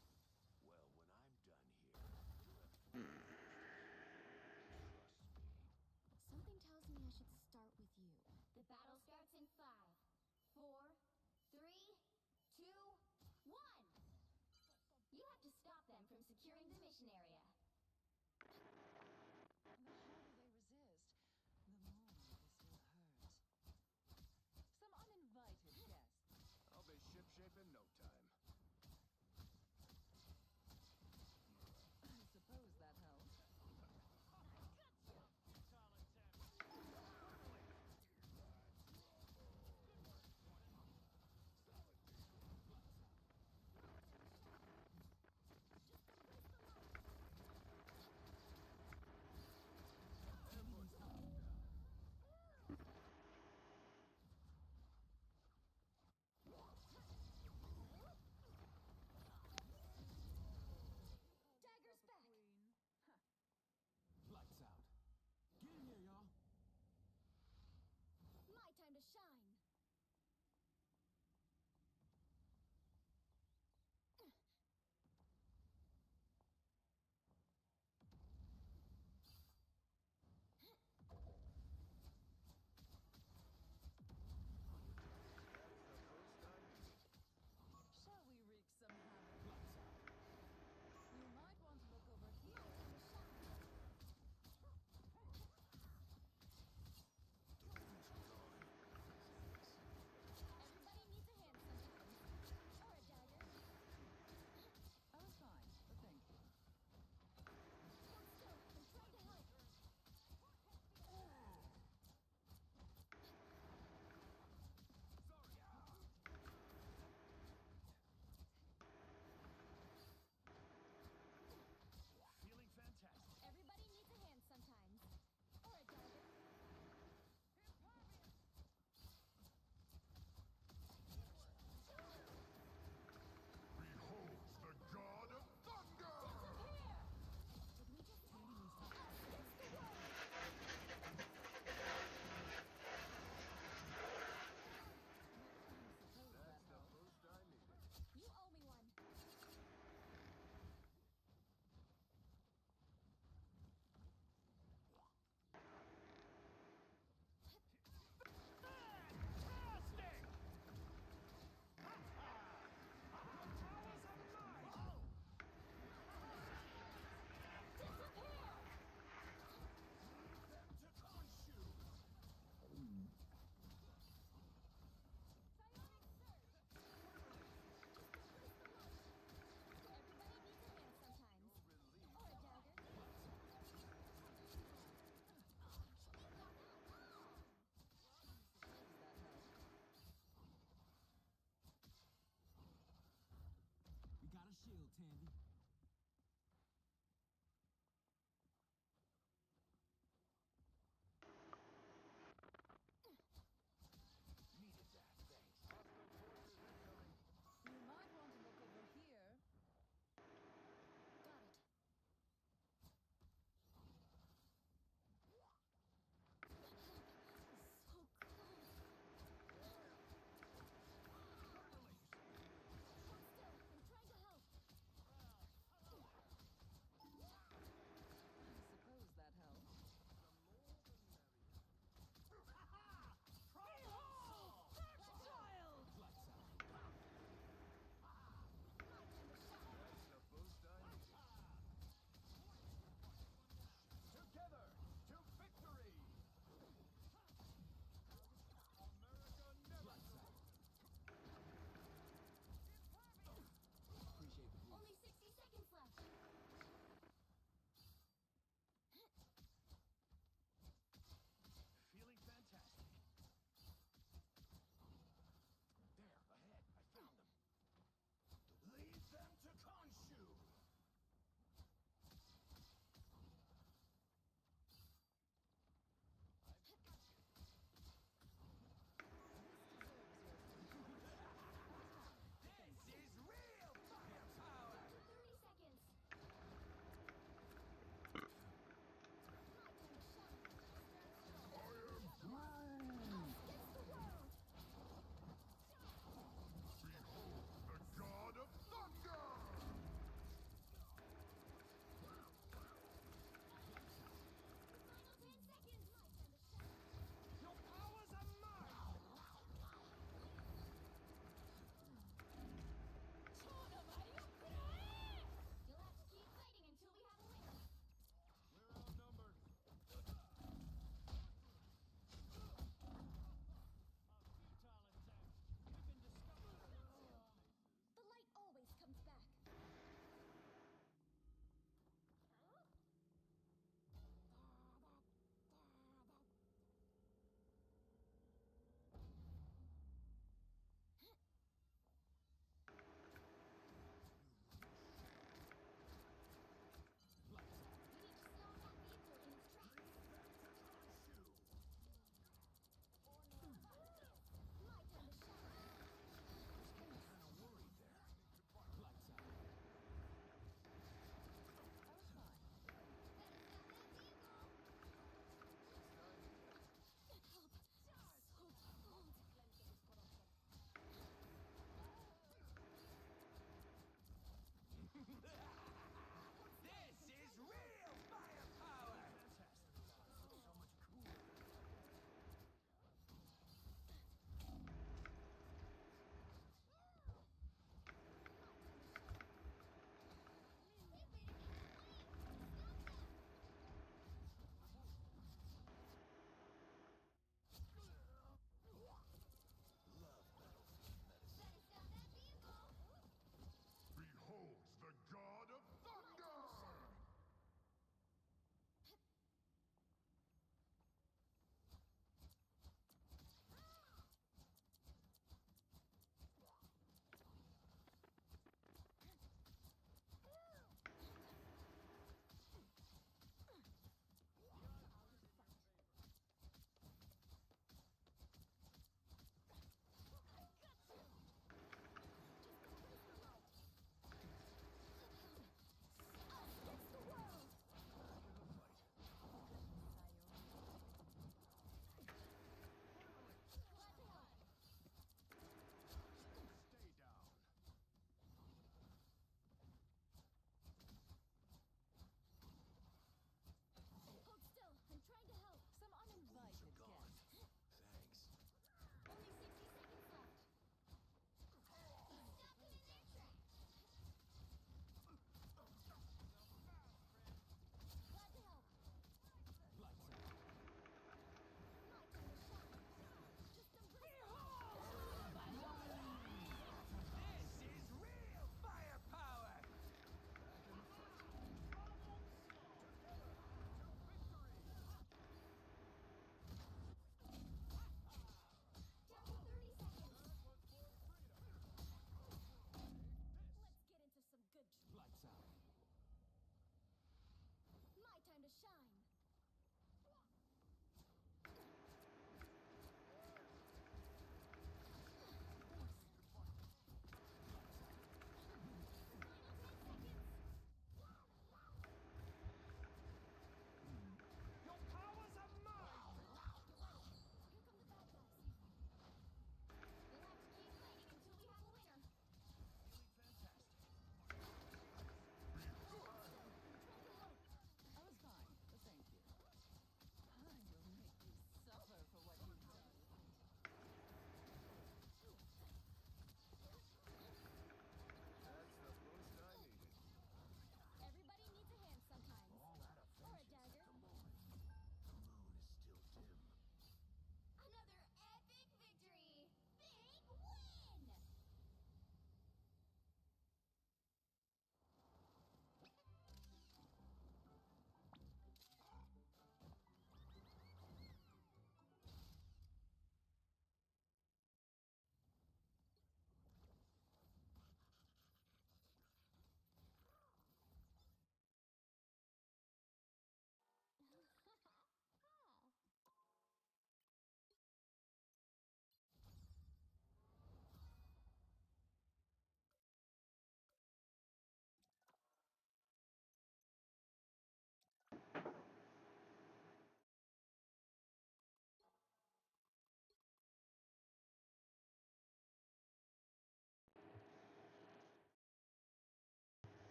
Well, when I'm done here, you'll have trust me. Something tells me I should start with you. The battle starts in 5, 4, 3, 2, 1! You have to stop them from securing the mission area. The harder they resist, the more this will hurt. Some uninvited guests. I'll be shipshape in no time. I suppose that helps.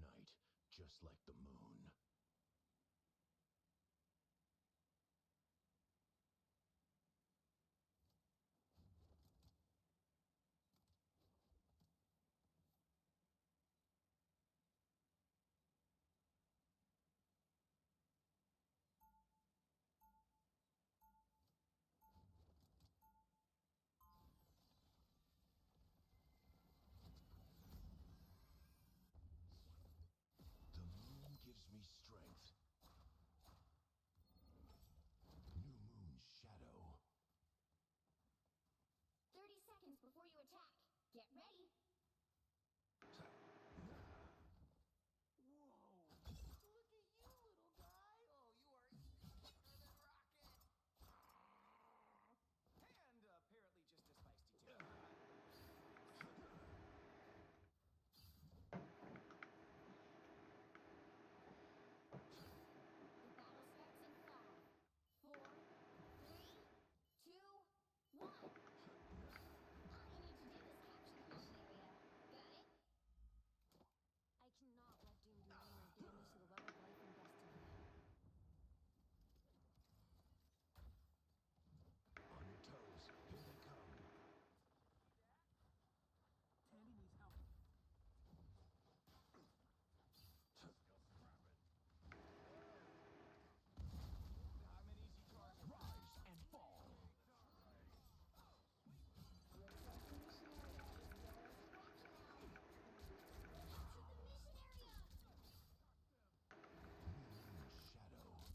night, just like the moon. The moon gives me strength. New moon shadow. 30 seconds before you attack. Get ready. Whoa! Look at you, little guy! Oh, you are stronger than Rocket! And apparently just as feisty too. The battle starts in 5, 4, 3, 2, 1. All you need to do is capture the mission area. Got it? I cannot let Doom do any more damage to the web of life and destiny. On your toes. Here they come. Tandy needs help. I'm an easy target. Rise and fall. Looks like the mission area is yours to capture now. Capture the mission area! New moon shadow.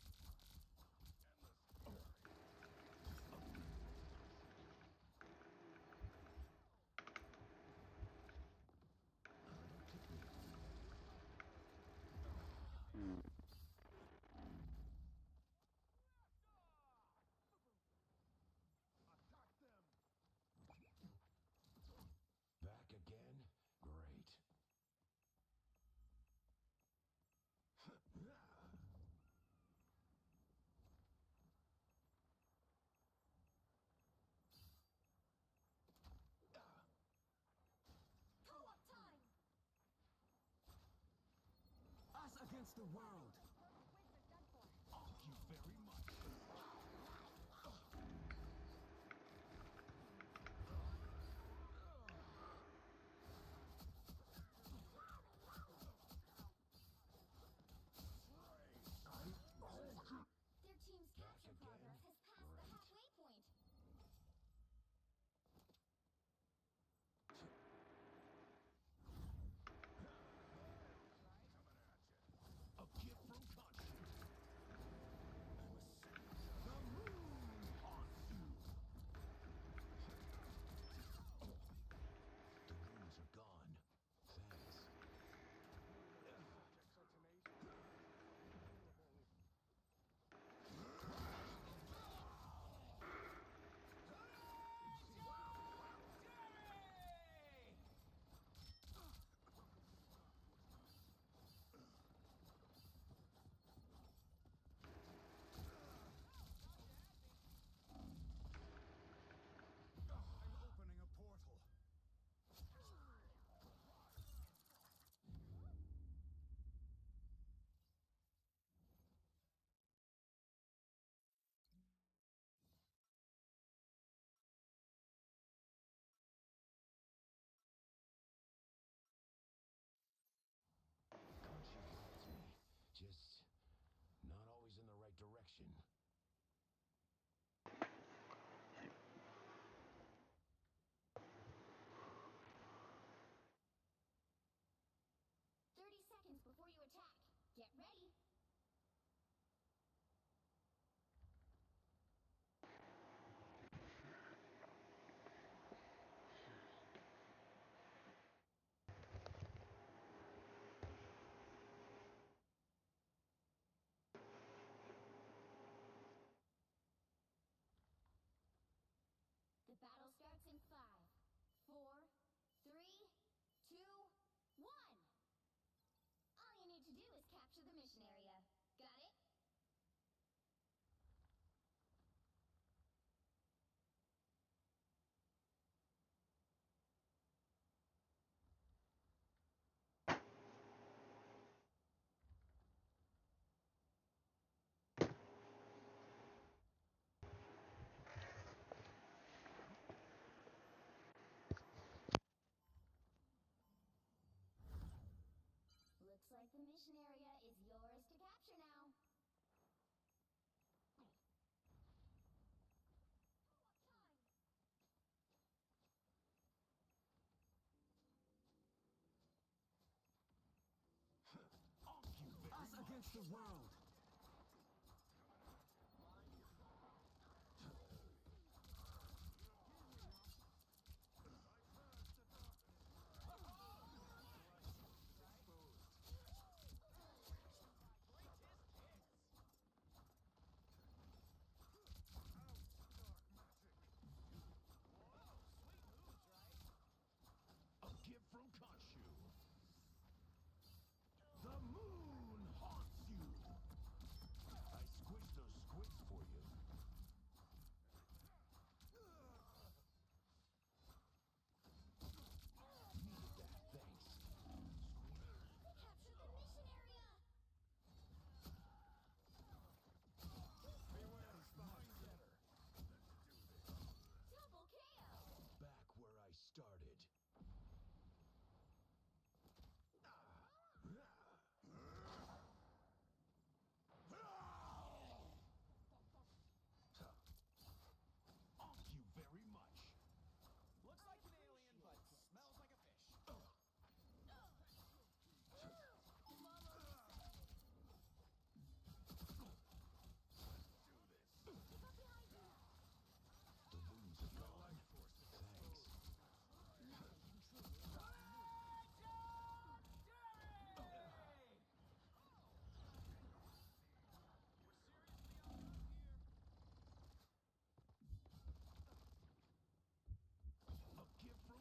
Hmm. Attack them! Back again? Great. Co-op time! Us against the world. Thank you very much. Their team's capture again? progress has passed the Great. halfway point. A gift from conscience. The moon haunts you. The goons are gone. Thanks. Subjects are tenacious. I'm opening a portal. Conscience guides me. Just not always in the right direction. 30 seconds before you attack. Get ready. The battle starts in 5, 4, 3, 2, 1. All you need to do is capture the mission area. Looks like the mission area is yours to capture now. Us against the world. A gift from Khonshu. The moon haunts you. I squished those squids for you. Needed that, thanks. We captured the mission area! Beware of Spider. Double KO! Back where I started. Thank you very much. Looks like an alien, but smells like a fish. The wounds are gone. Thanks. A gift from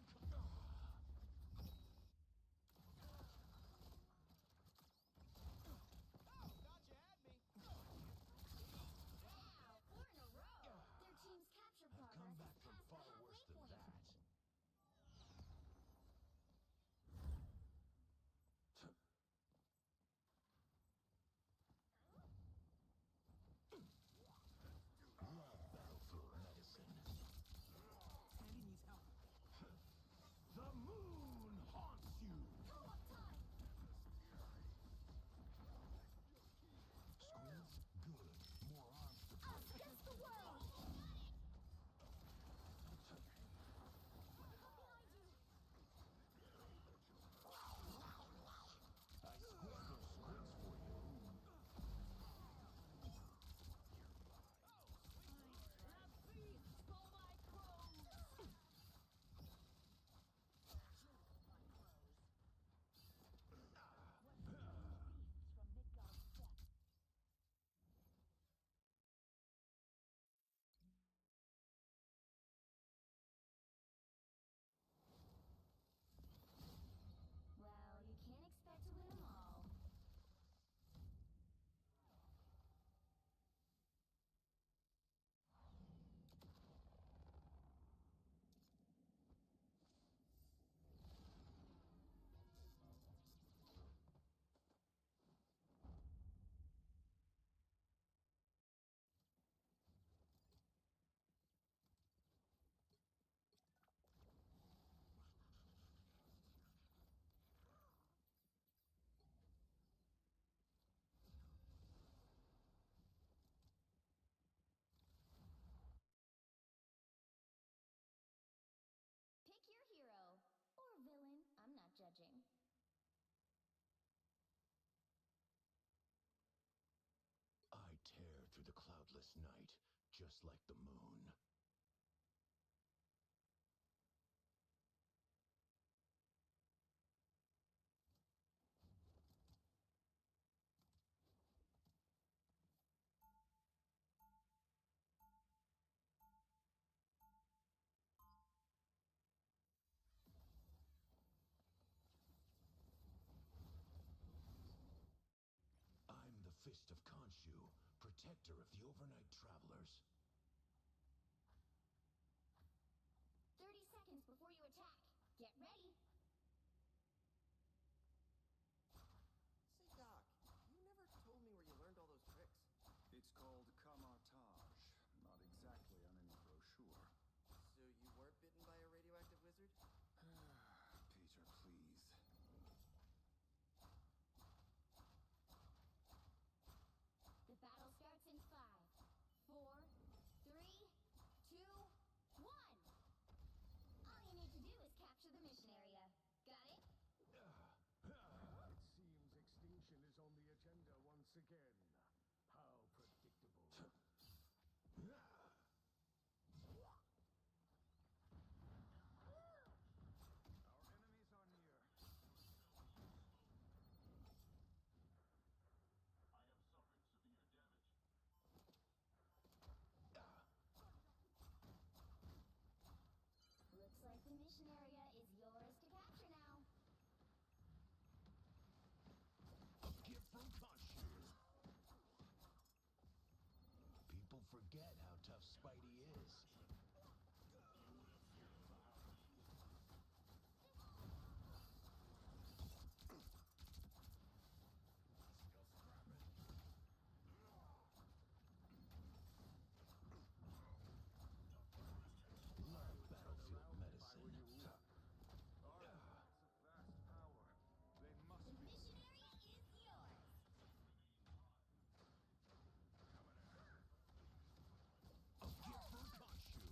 Thought you had me. Wow, 4 in a row! Their team's capture I've progress come is back from past the far halfway worse than point. that. Love battlefield medicine. Sandy needs help. The moon haunts you. Co-op time! Squids, good. More arms to Us break. against the world! I squished those squids for you. Well, you can't expect to win them all. Pick your hero. Or villain, I'm not judging. I tear through the cloudless night, just like the moon. I'm the Fist of Khonshu, protector of the overnight travelers. 30 seconds before you attack. Get ready. Say, Doc, you never told me where you learned all those tricks. It's called camouflage. Not exactly on any brochure. So you weren't bitten by a radioactive wizard? Peter, please. forget how tough Spidey is. Love battlefield medicine. That's a vast power. They must The be. mission area is yours. A gift from Khonshu.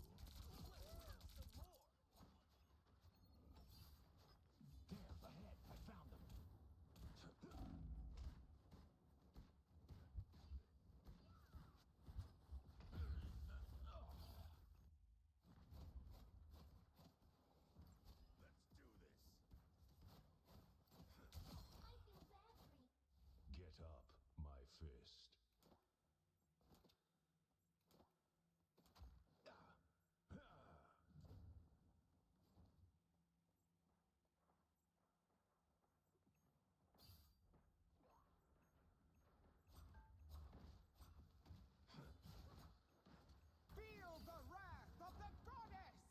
Some more. There, ahead. I found them. Let's do this. I feel bad for you. Get up, my fist. Feel the wrath of the goddess!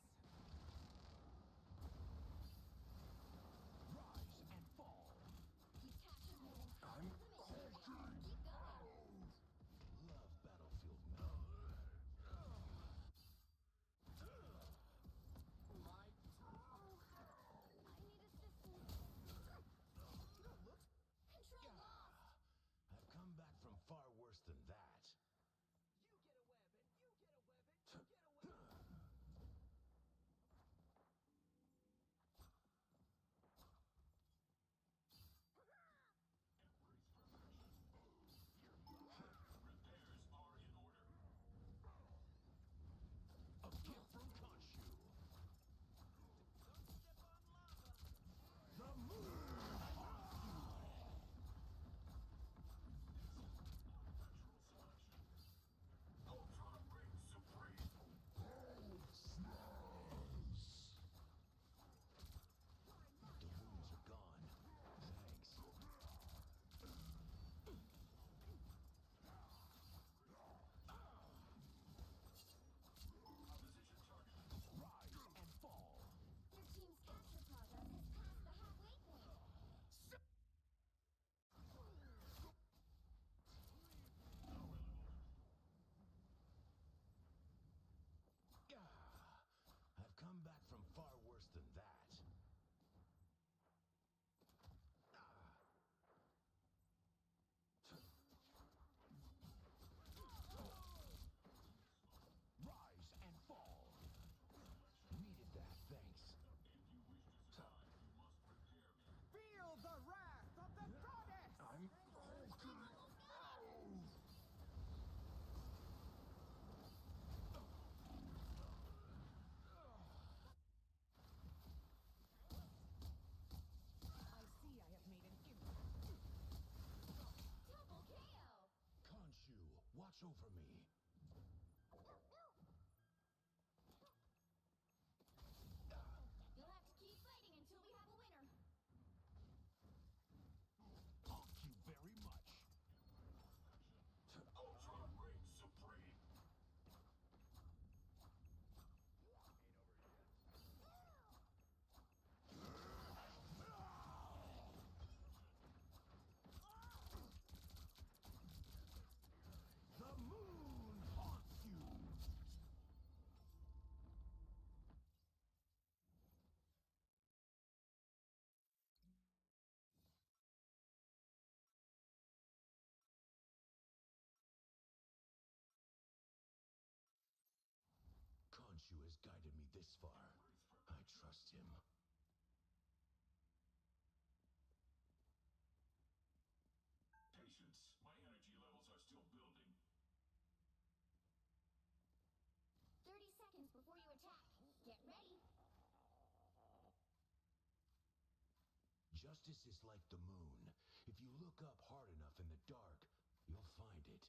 Rise and fall. You captured more than half of the mission area. Keep going. Love battlefield medicine. My I need assistance. Control lost. I've come back from far worse than that. You get a weapon, you get a weapon, you get a weapon. A gift from Khonshu. Don't step on lava. The moon. The wounds are gone. Thanks. Rise and fall. Your team's capture progress has passed the halfway point. I've come back from far worse than that. Rise and fall. Needed that, thanks. Feel the wrath of the goddess! I see I have made an impact. Double KO. Khonshu, watch over me. You'll have to keep fighting until we have a winner. Thank you very much. The moon haunts you. Khonshu has guided me this far. I trust him. Patience. My energy levels are still building. 30 seconds before you attack. Get ready. Justice is like the moon. If you look up hard enough in the dark, you'll find it.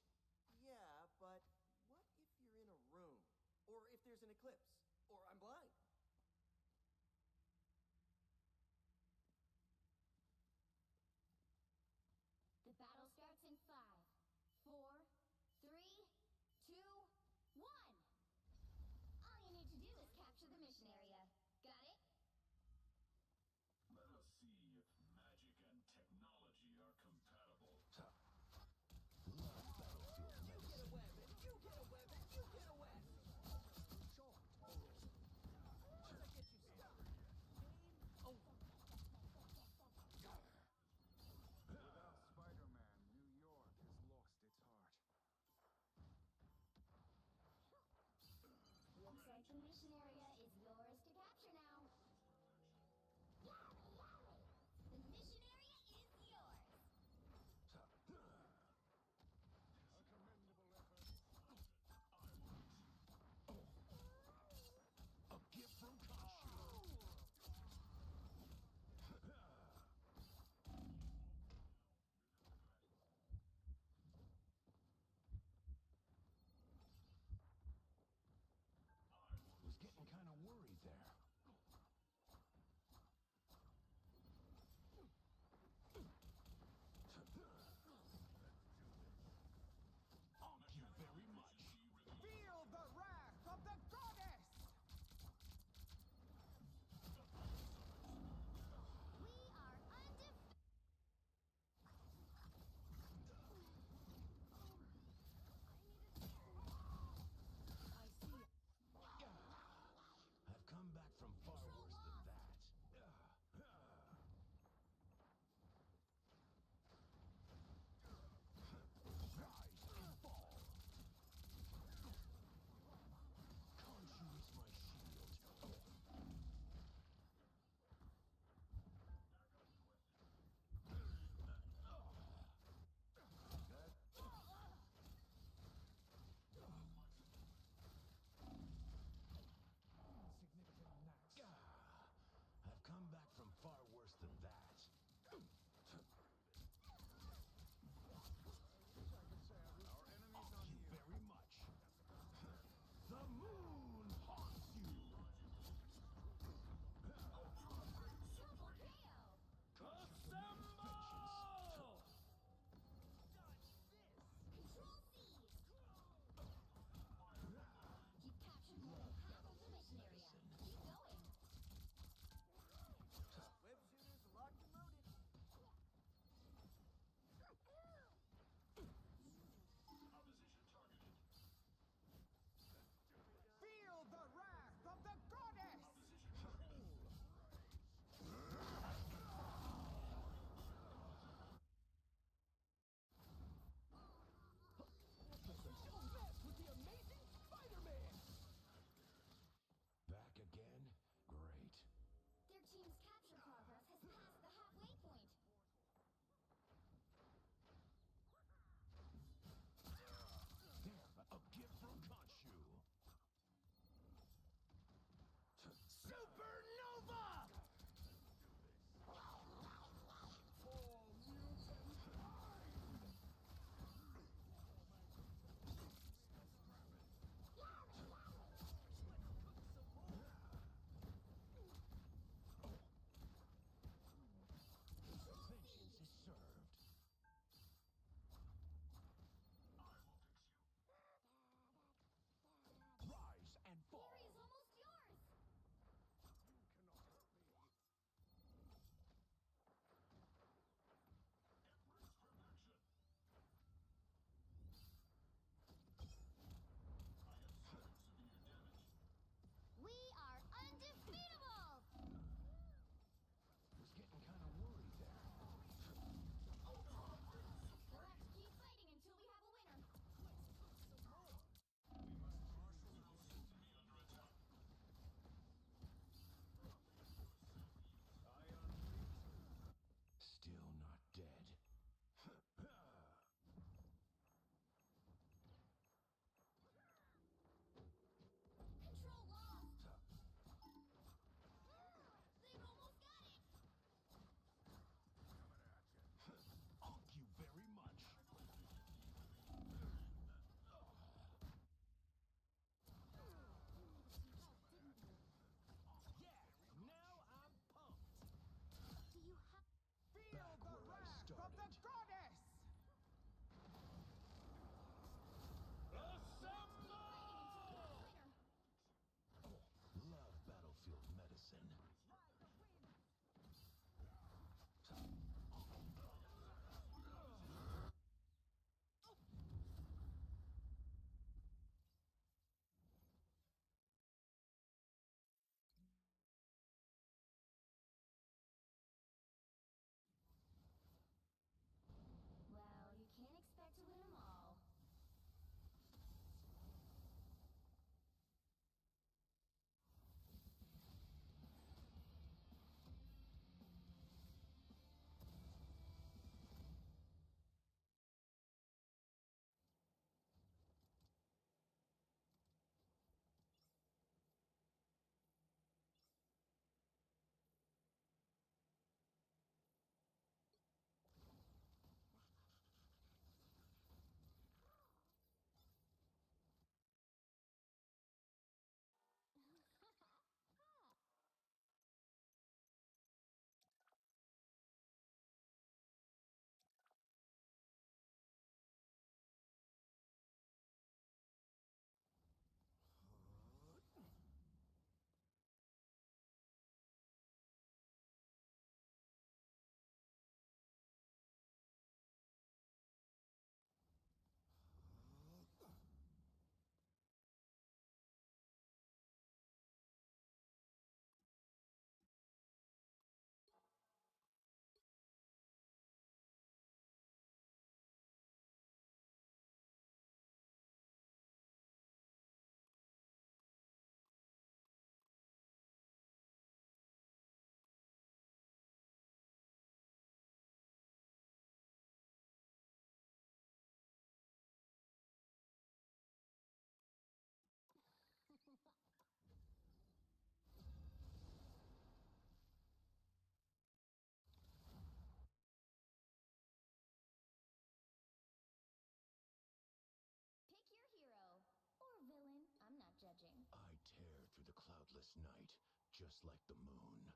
Yeah, but what if you're in a room? Or if there's an eclipse? Or I'm blind? The battle starts in 5, 4, 3, 2, night, just like the moon.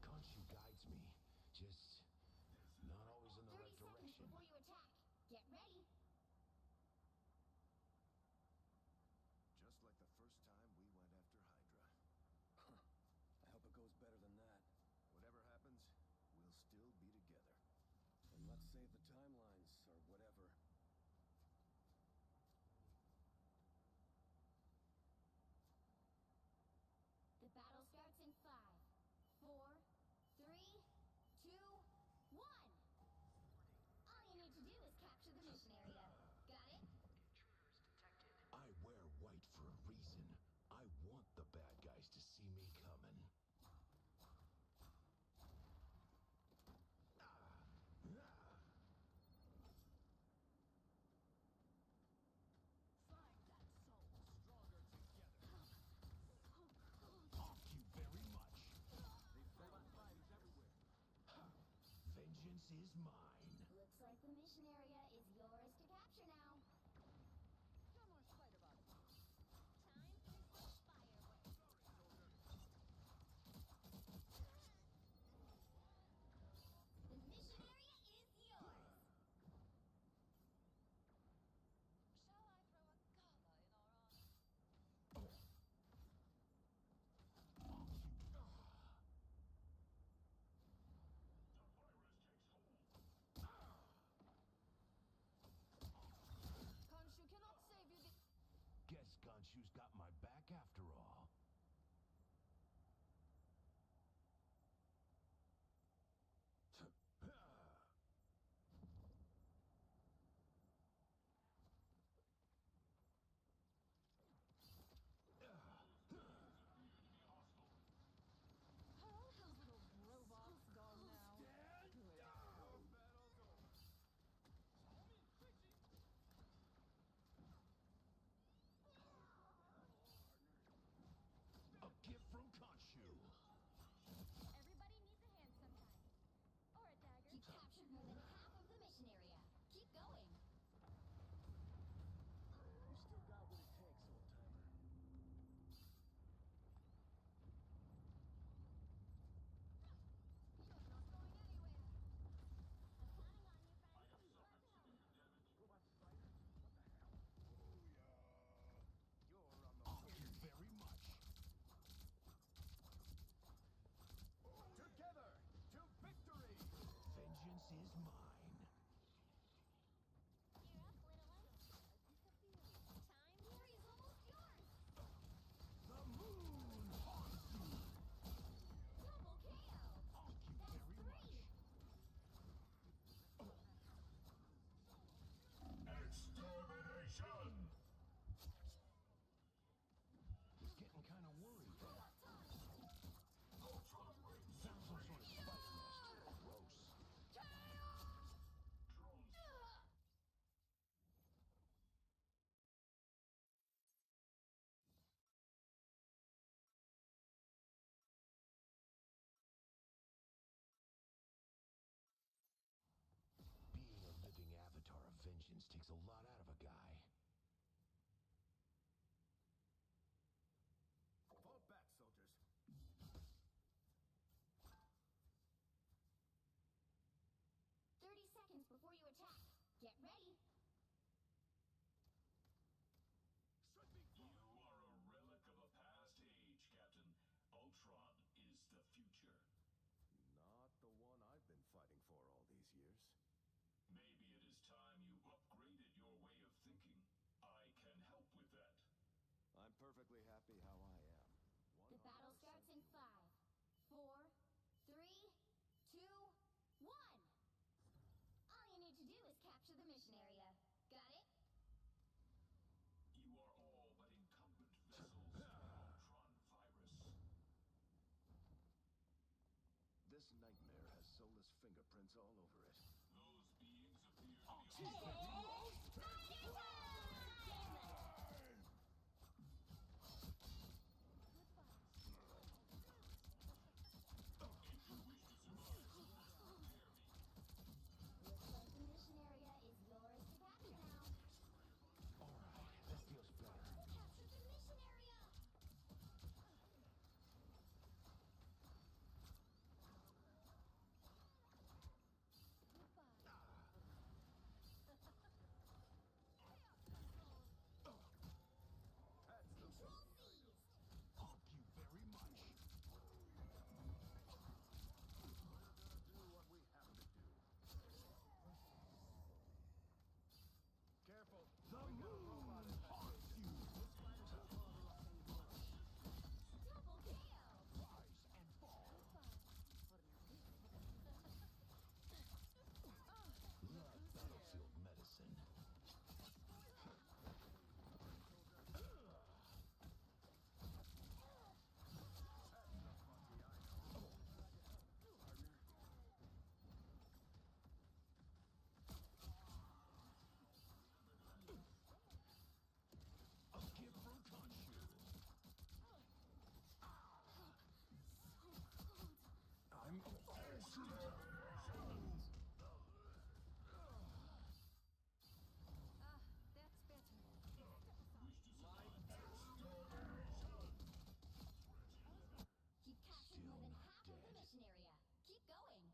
Khonshu guides me, just not always in the 30 right seconds direction. before you attack. Get ready. Just like the first time we went after Hydra. I hope it goes better than that. Whatever happens, we'll still be together. And let's save the timelines, or whatever. The battle starts in 5, 4, 3, 2, 1. All you need to do is capture the mission area. Got it? I wear white for a reason. I want the bad guys to see me coming. Find that soul. Stronger together. Thank you very much. Vengeance is mine. Looks like the mission area is yours to capture now. No more spider bots. Time for some fireworks. The mission area is yours. Shall I throw a gala in our honor? The virus takes hold. Khonshu cannot save you. Guess Khonshu's got my back after all. Are all those little robots gone now? Good. A gift from Khonshu. Everybody needs a hand sometime. Or a dagger. You captured more than half of the mission area. Keep going. You still got what it takes, old-timer. You're not going anywhere. I'm counting on you, I friend. have suffered severe damage. Robot spiders? What the hell? You're on the Thank you very much. Together to victory! Vengeance is mine. Gear up, little one. Time here is almost yours. The moon haunts you. Double KO. Thank you That's very 3. much. Extermination! Was getting kind of worried there. Ultron wings. Found some sort of spider nest. Gross. Drones. Being a living avatar of vengeance takes a lot out of a guy. Fall back, soldiers. 30 seconds before you attack. Get ready. You are a relic of a past age, Captain. Ultron is the future. Not the one I've been fighting for all these years. Maybe it is time you upgraded your way of thinking. I can help with that. I'm perfectly happy how I am. The battle starts in 5, 4, 3, 2, 1. All you need to do is capture the mission area. Got it? You are all but a Looks like the mission area is yours to capture now. Alright, that feels better. Capture the mission area! Control seized! Thank you very much. Do what we have to do. Careful. The moon haunts you. Double KO! Rise and fall. Battlefield medicine. A gift from Khonshu. I'm That's better. You've captured more than half of the mission area. Keep going.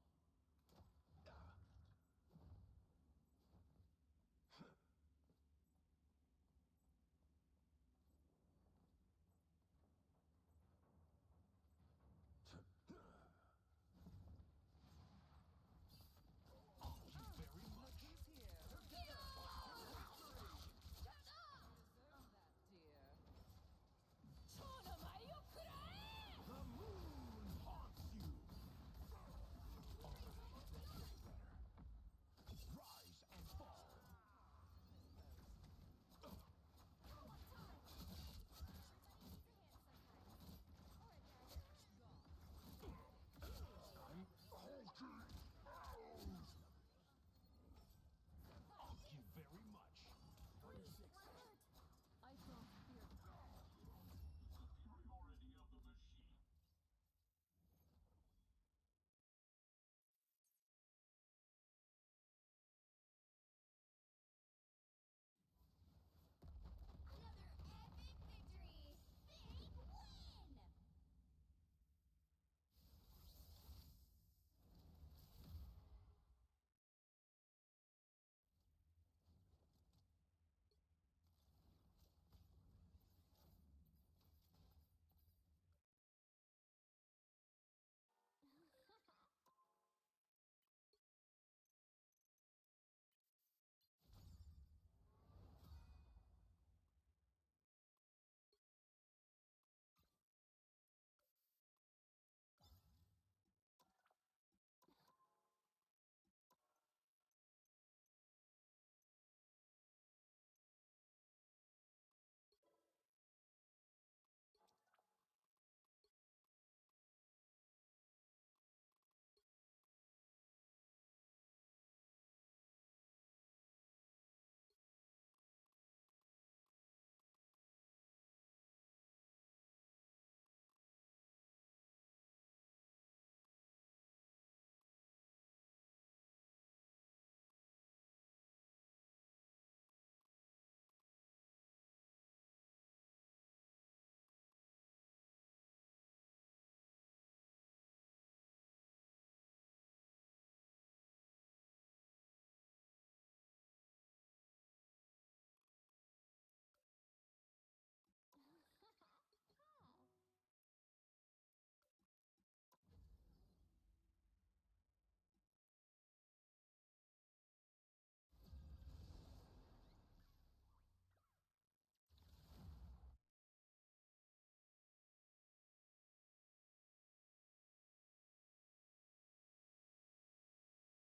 very much. Who's here? Deserve that, dear. The moon haunts you. Alright, that feels better. Rise and fall. I'm hulking out. Thank you very much. I don't fear Superiority of the machine. Another epic victory! Big win!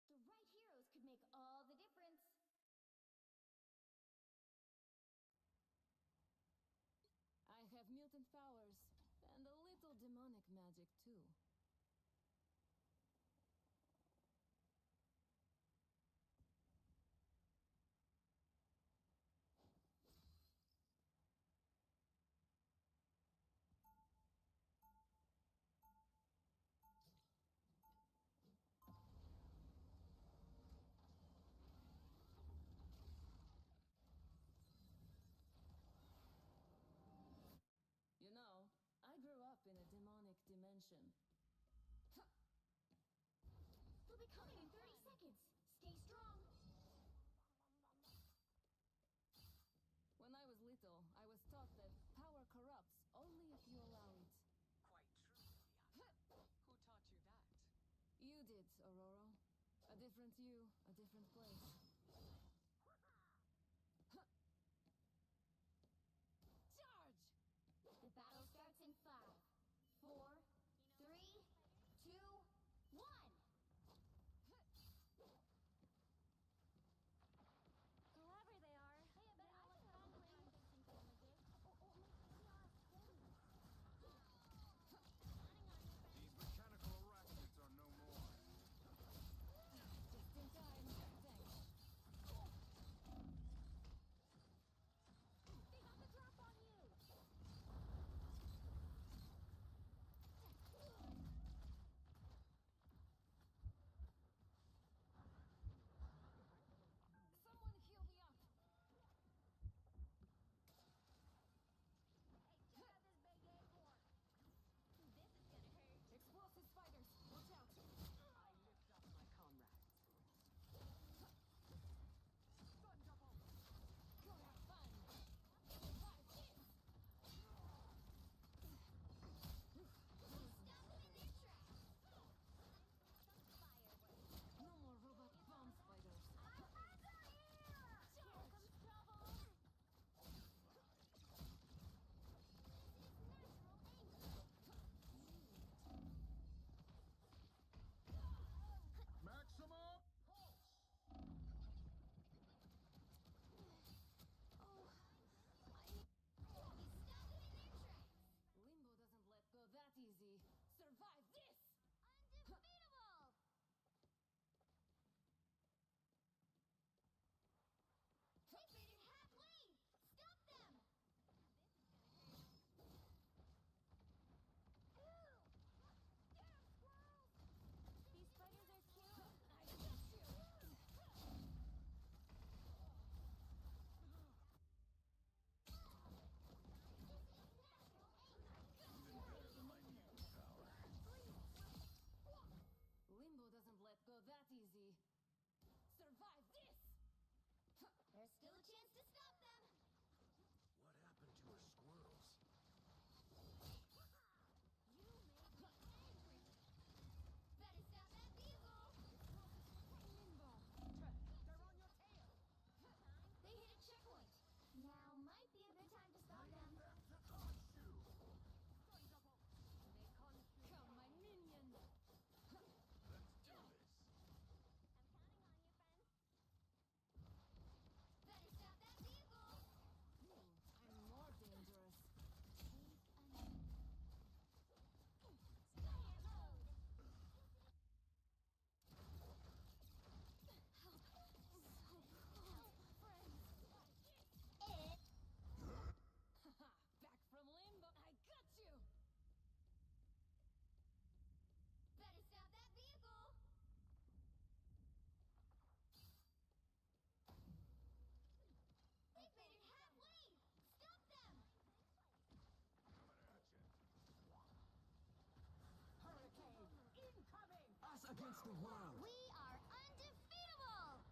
The right heroes could make all the difference. I have mutant powers and a little demonic magic too. attention. They'll be coming in 30 seconds. Stay strong. When I was little, I was taught that power corrupts only if you allow it. Quite true, Leon. Who taught you that? You did, Aurora. A different you, a different place. Charge! The battle starts in 5, 4, 3, 2, 1. Clever they are. Hey, but I was wrong fixing sandwiches. These mechanical arachnids are no more. Just in time. Thanks. They got the drop on you. Someone heal me up. Hey, check out this big acorn. This is gonna hurt. Explosive spiders. Watch out. I lift up my comrades. Gun double. Go have fun. Survive this. Stop them in their tracks. Some fireworks. No more robot bomb spiders. Here comes trouble. Maximum pulse! Limbo doesn't let go that easy. Survive this! Undefeatable! They made it halfway! Stop them! This is gonna hurt. Ew! Get 'em, squirrels! These spiders are cute. I got you! Limbo doesn't let go that easy. Survive this! There's still a chance to stop them! What happened to her squirrels? You made me angry! Better stop that vehicle! Limbo! They're on your tail! They hit a checkpoint! Now might be a good time to stop them. Gun double! Come, my minions! Let's do this. I'm counting on you, friend. Better stop that vehicle! I'm more dangerous. Fire mode! Back from limbo! I got you! Better stop that vehicle! They made it halfway! Stop them! Coming at you. Hurricane incoming! Us against the world! We are undefeatable!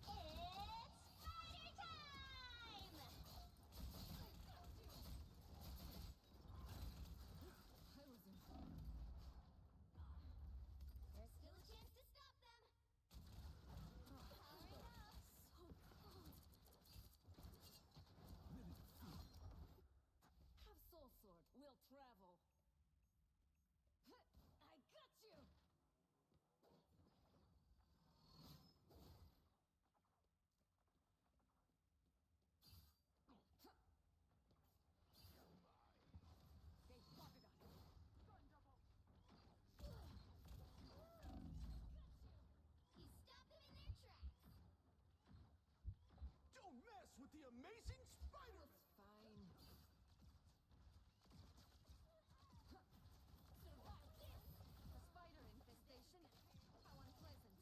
It's spider time! I was in. There's still a chance to stop them! Powering up! So cold. Have soul sword. We'll travel. I got you! They spotted us! Gun double! He stopped them in their tracks! Don't mess with the amazing Spider-Man! Fine. Survive this! A spider infestation? How unpleasant.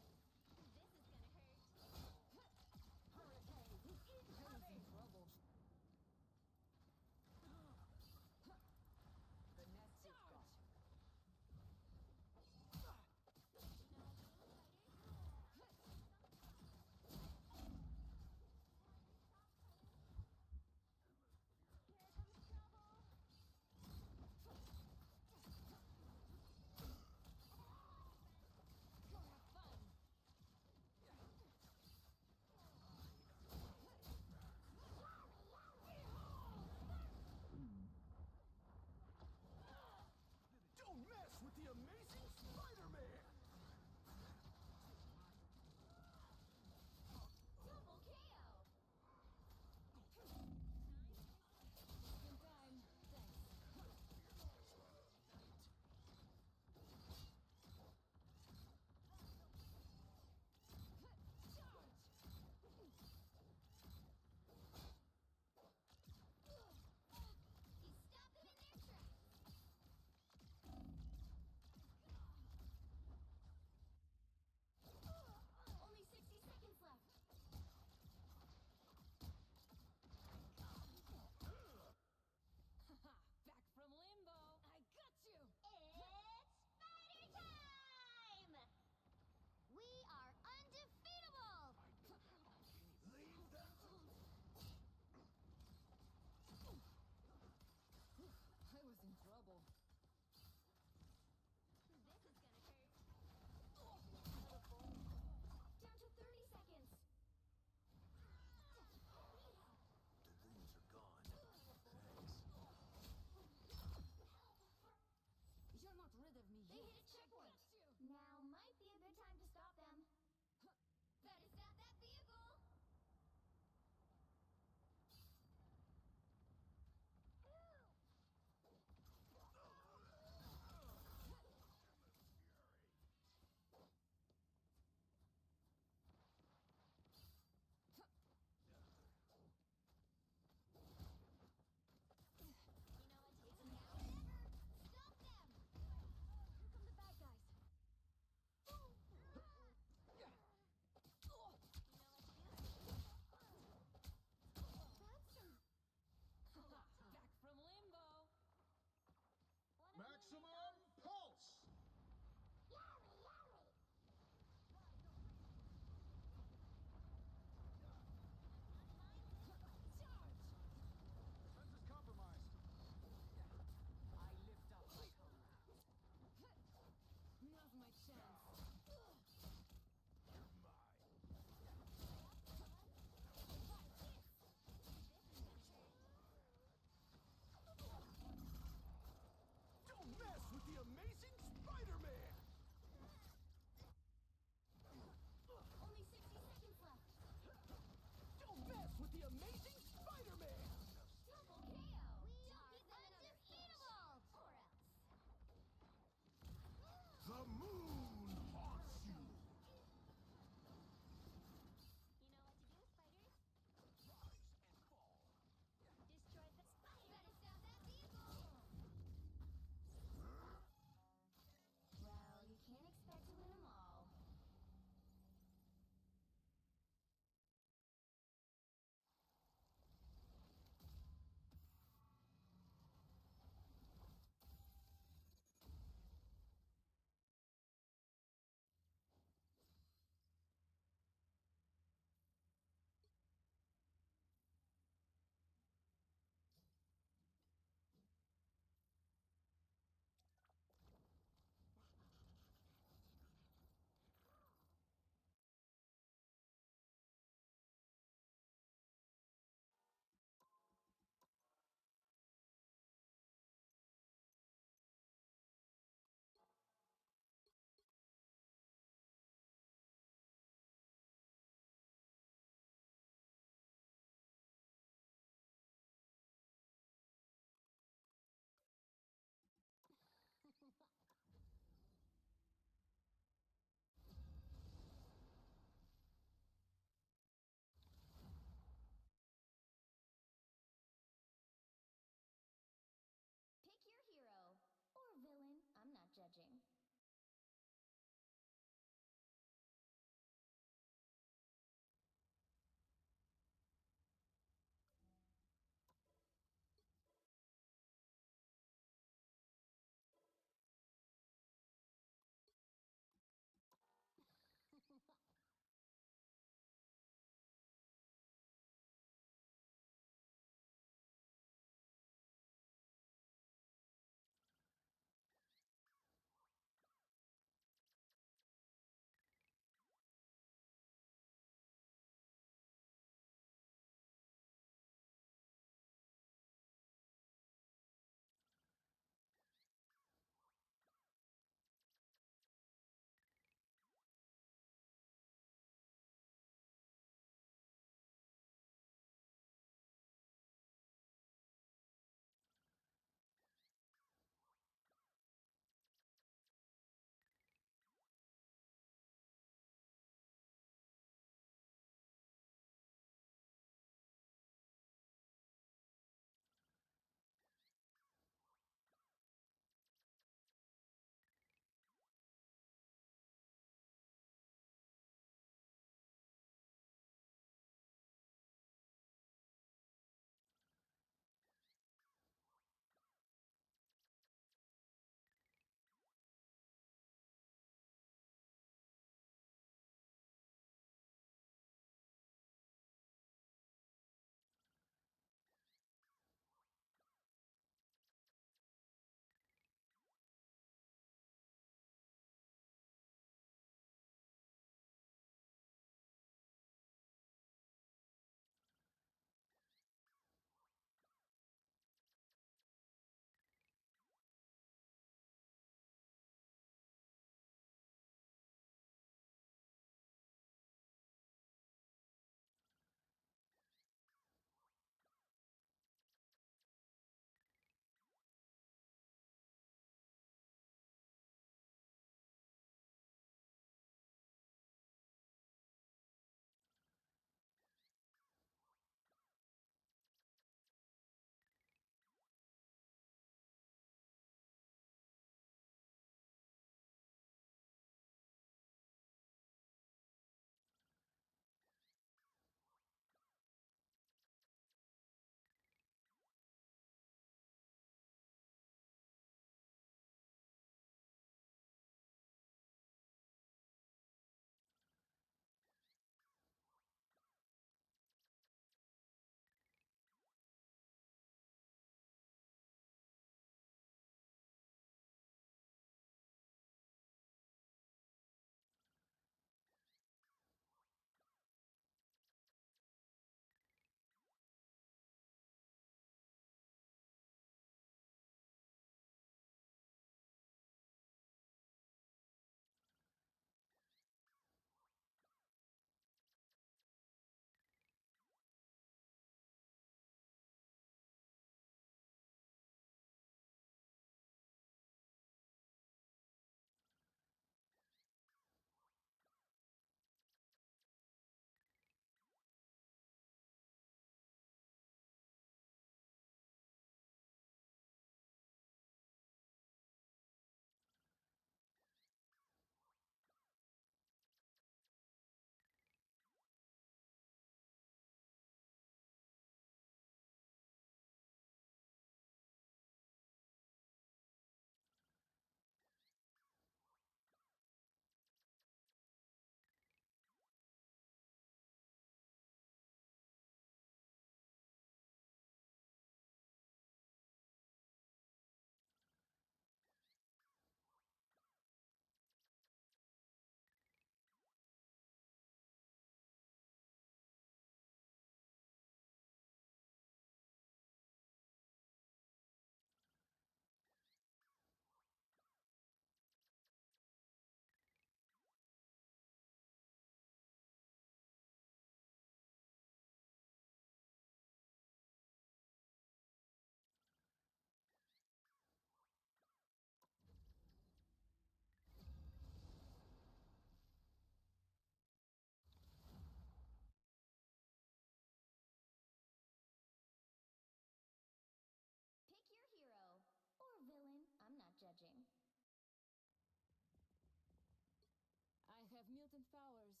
mutant powers,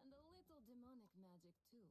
and a little demonic magic too.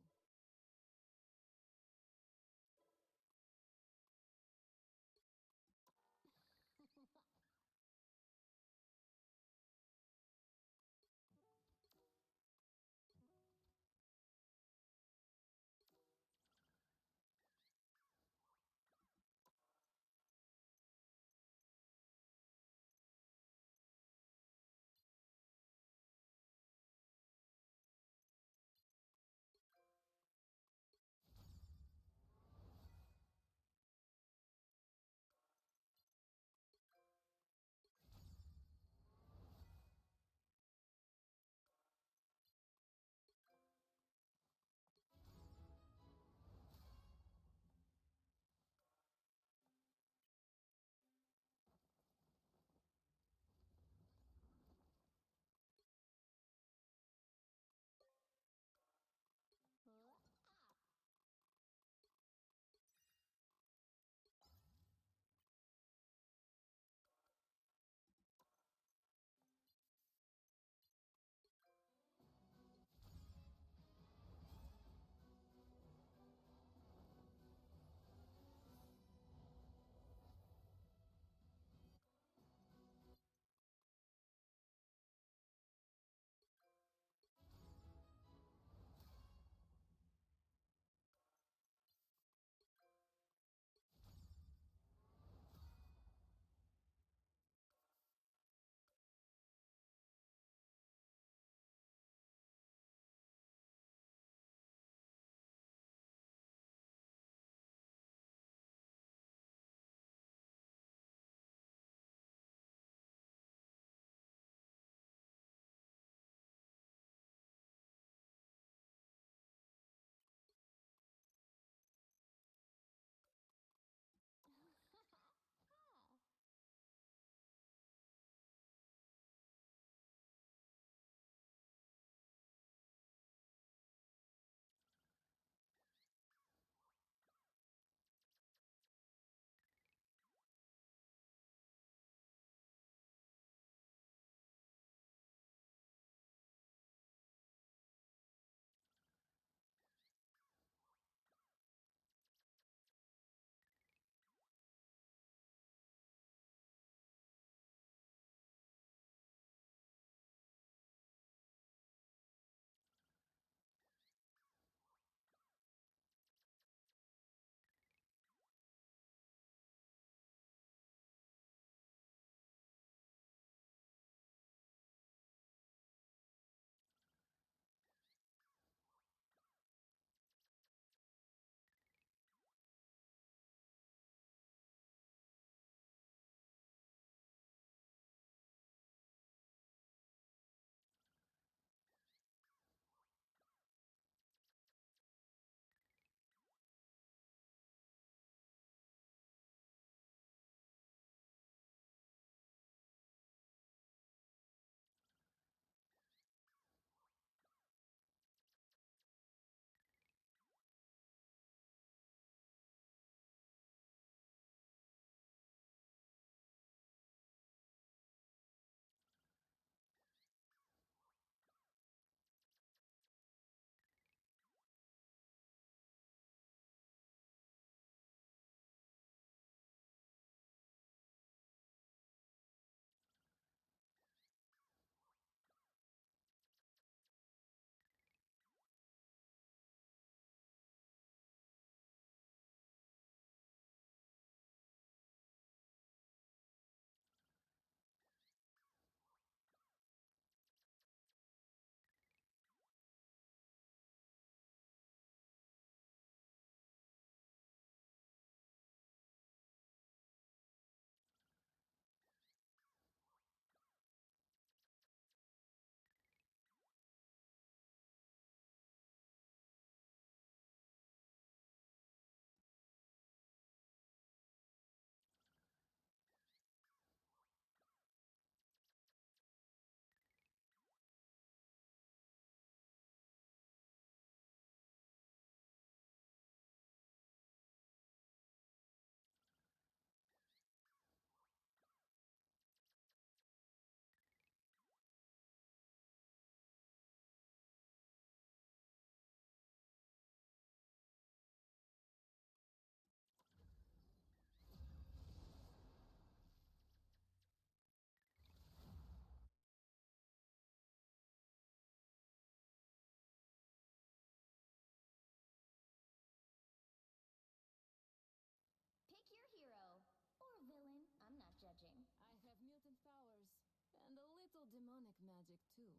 crystal demonic magic too.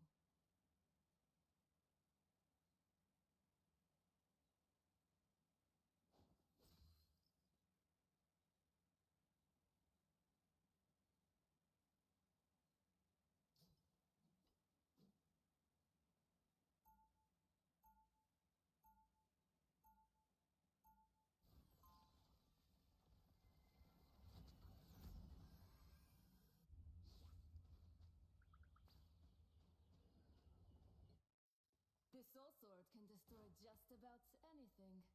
This soul sword can destroy just about anything.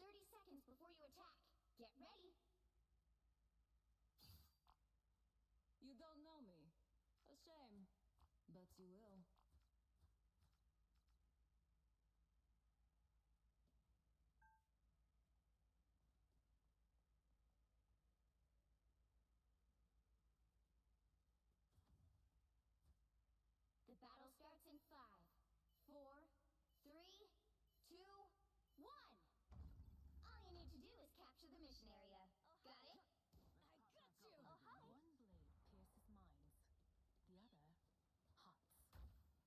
30 seconds before you attack. Get ready. You don't know me. A shame. But you will. The battle starts in 5, 4, 3, 2, 1. All you need to do is capture the mission area. Got it? I got you! Oh, hi. One blade pierces minds. The other, hearts.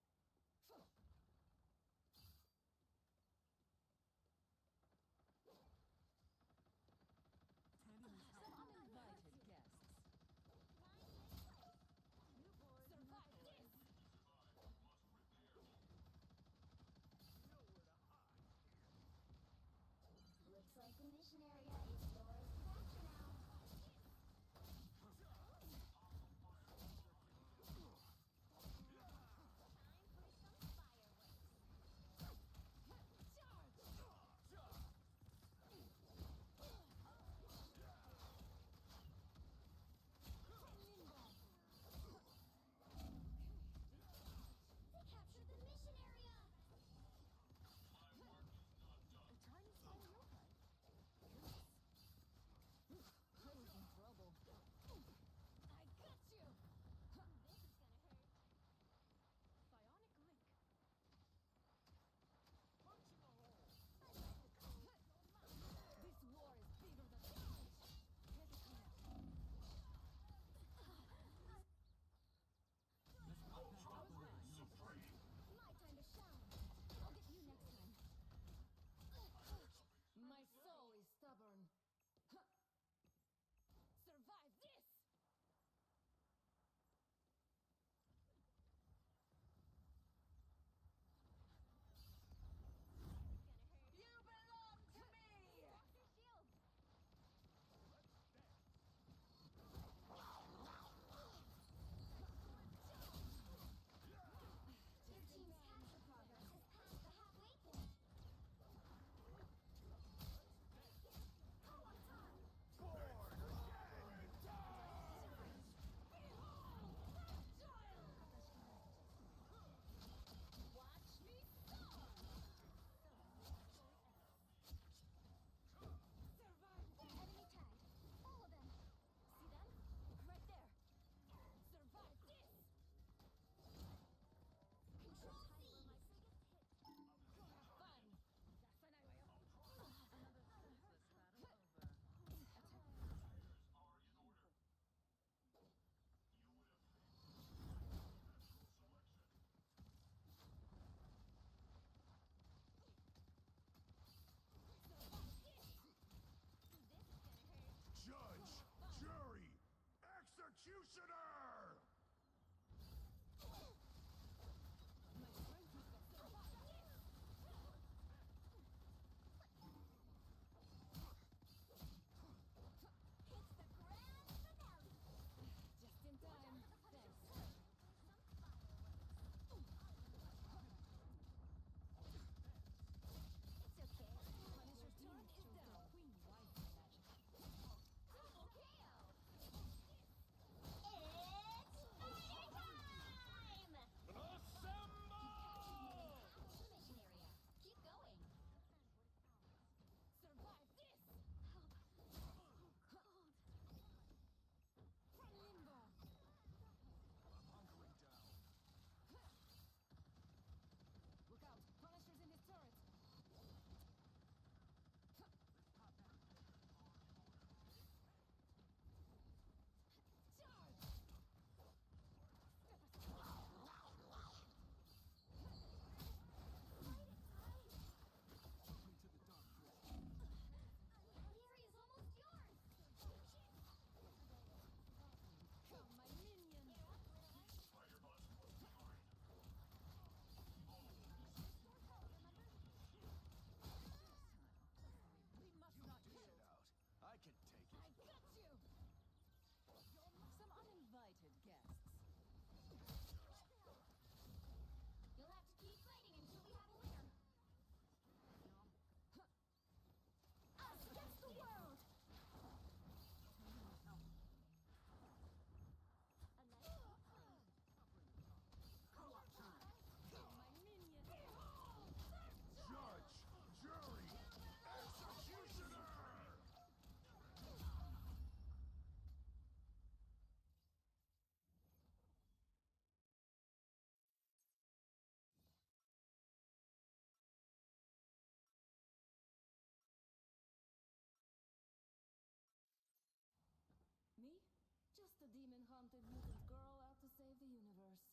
demon-haunted mutant girl out to save the universe.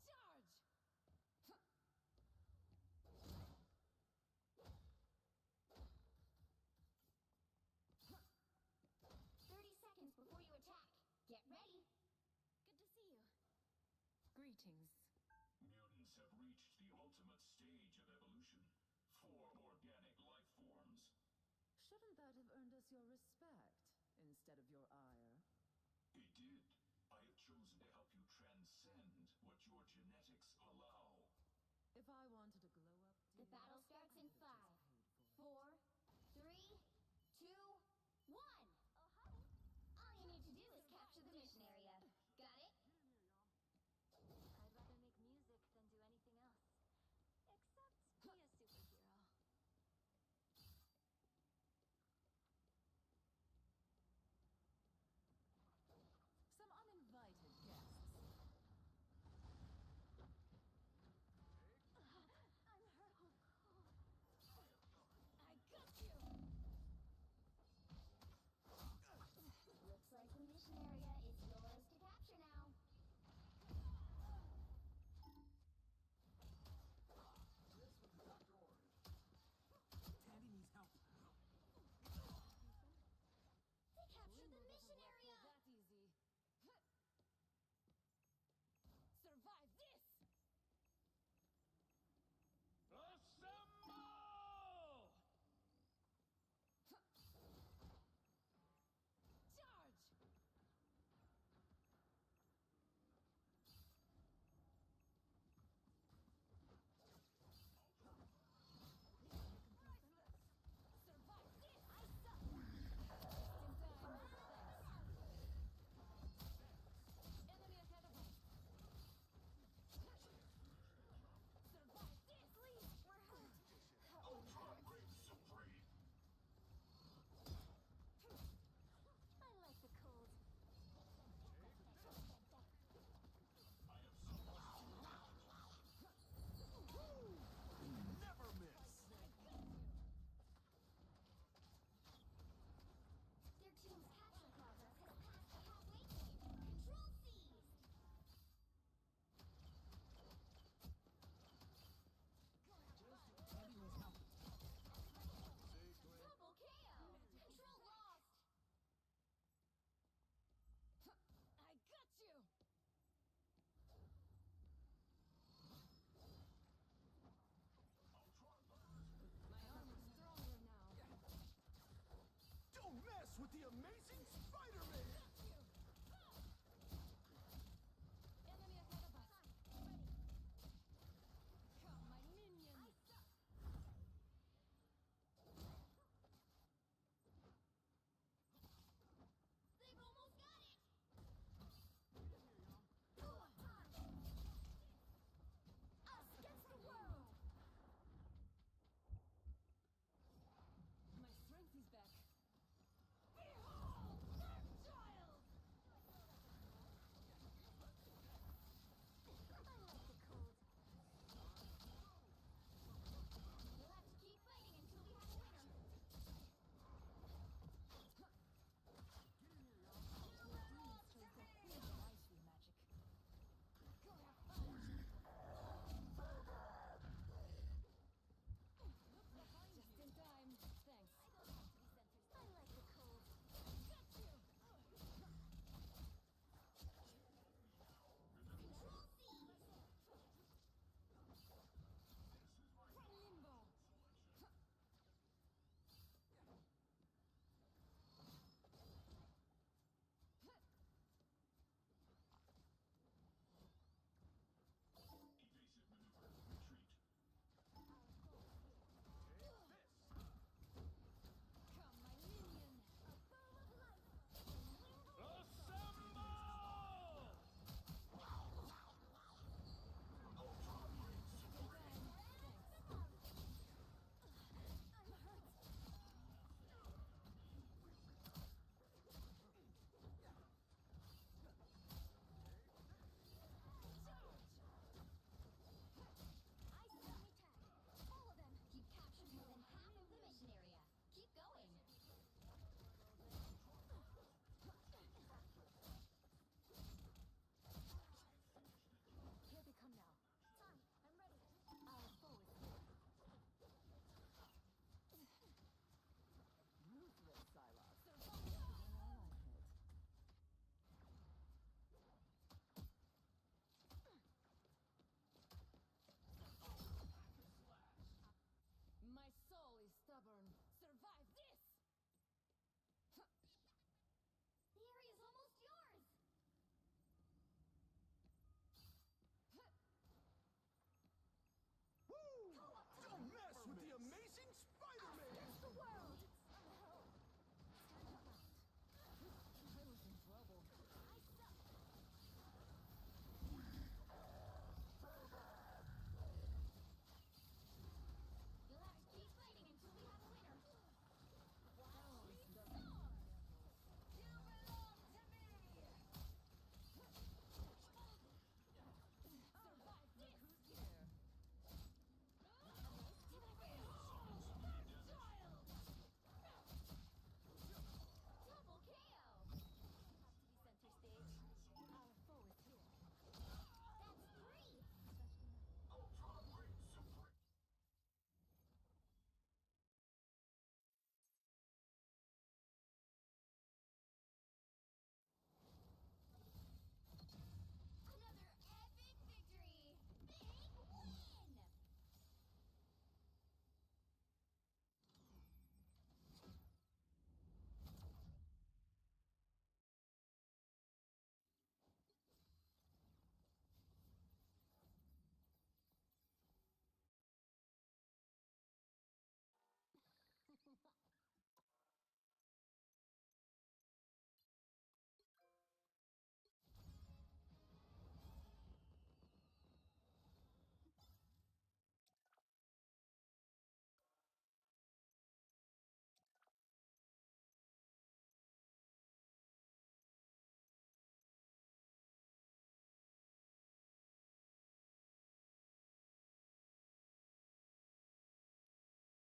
Charge! 30 seconds before you attack. Get ready. Good to see you. Greetings. Mutants have reached the ultimate stage of evolution. 4 organic life forms. Shouldn't that have earned us your respect instead of your ire? It did. I have chosen to help you transcend what your genetics allow. If I wanted to glow up, The dear, battle starts I in could've just 5, paid for it. 4,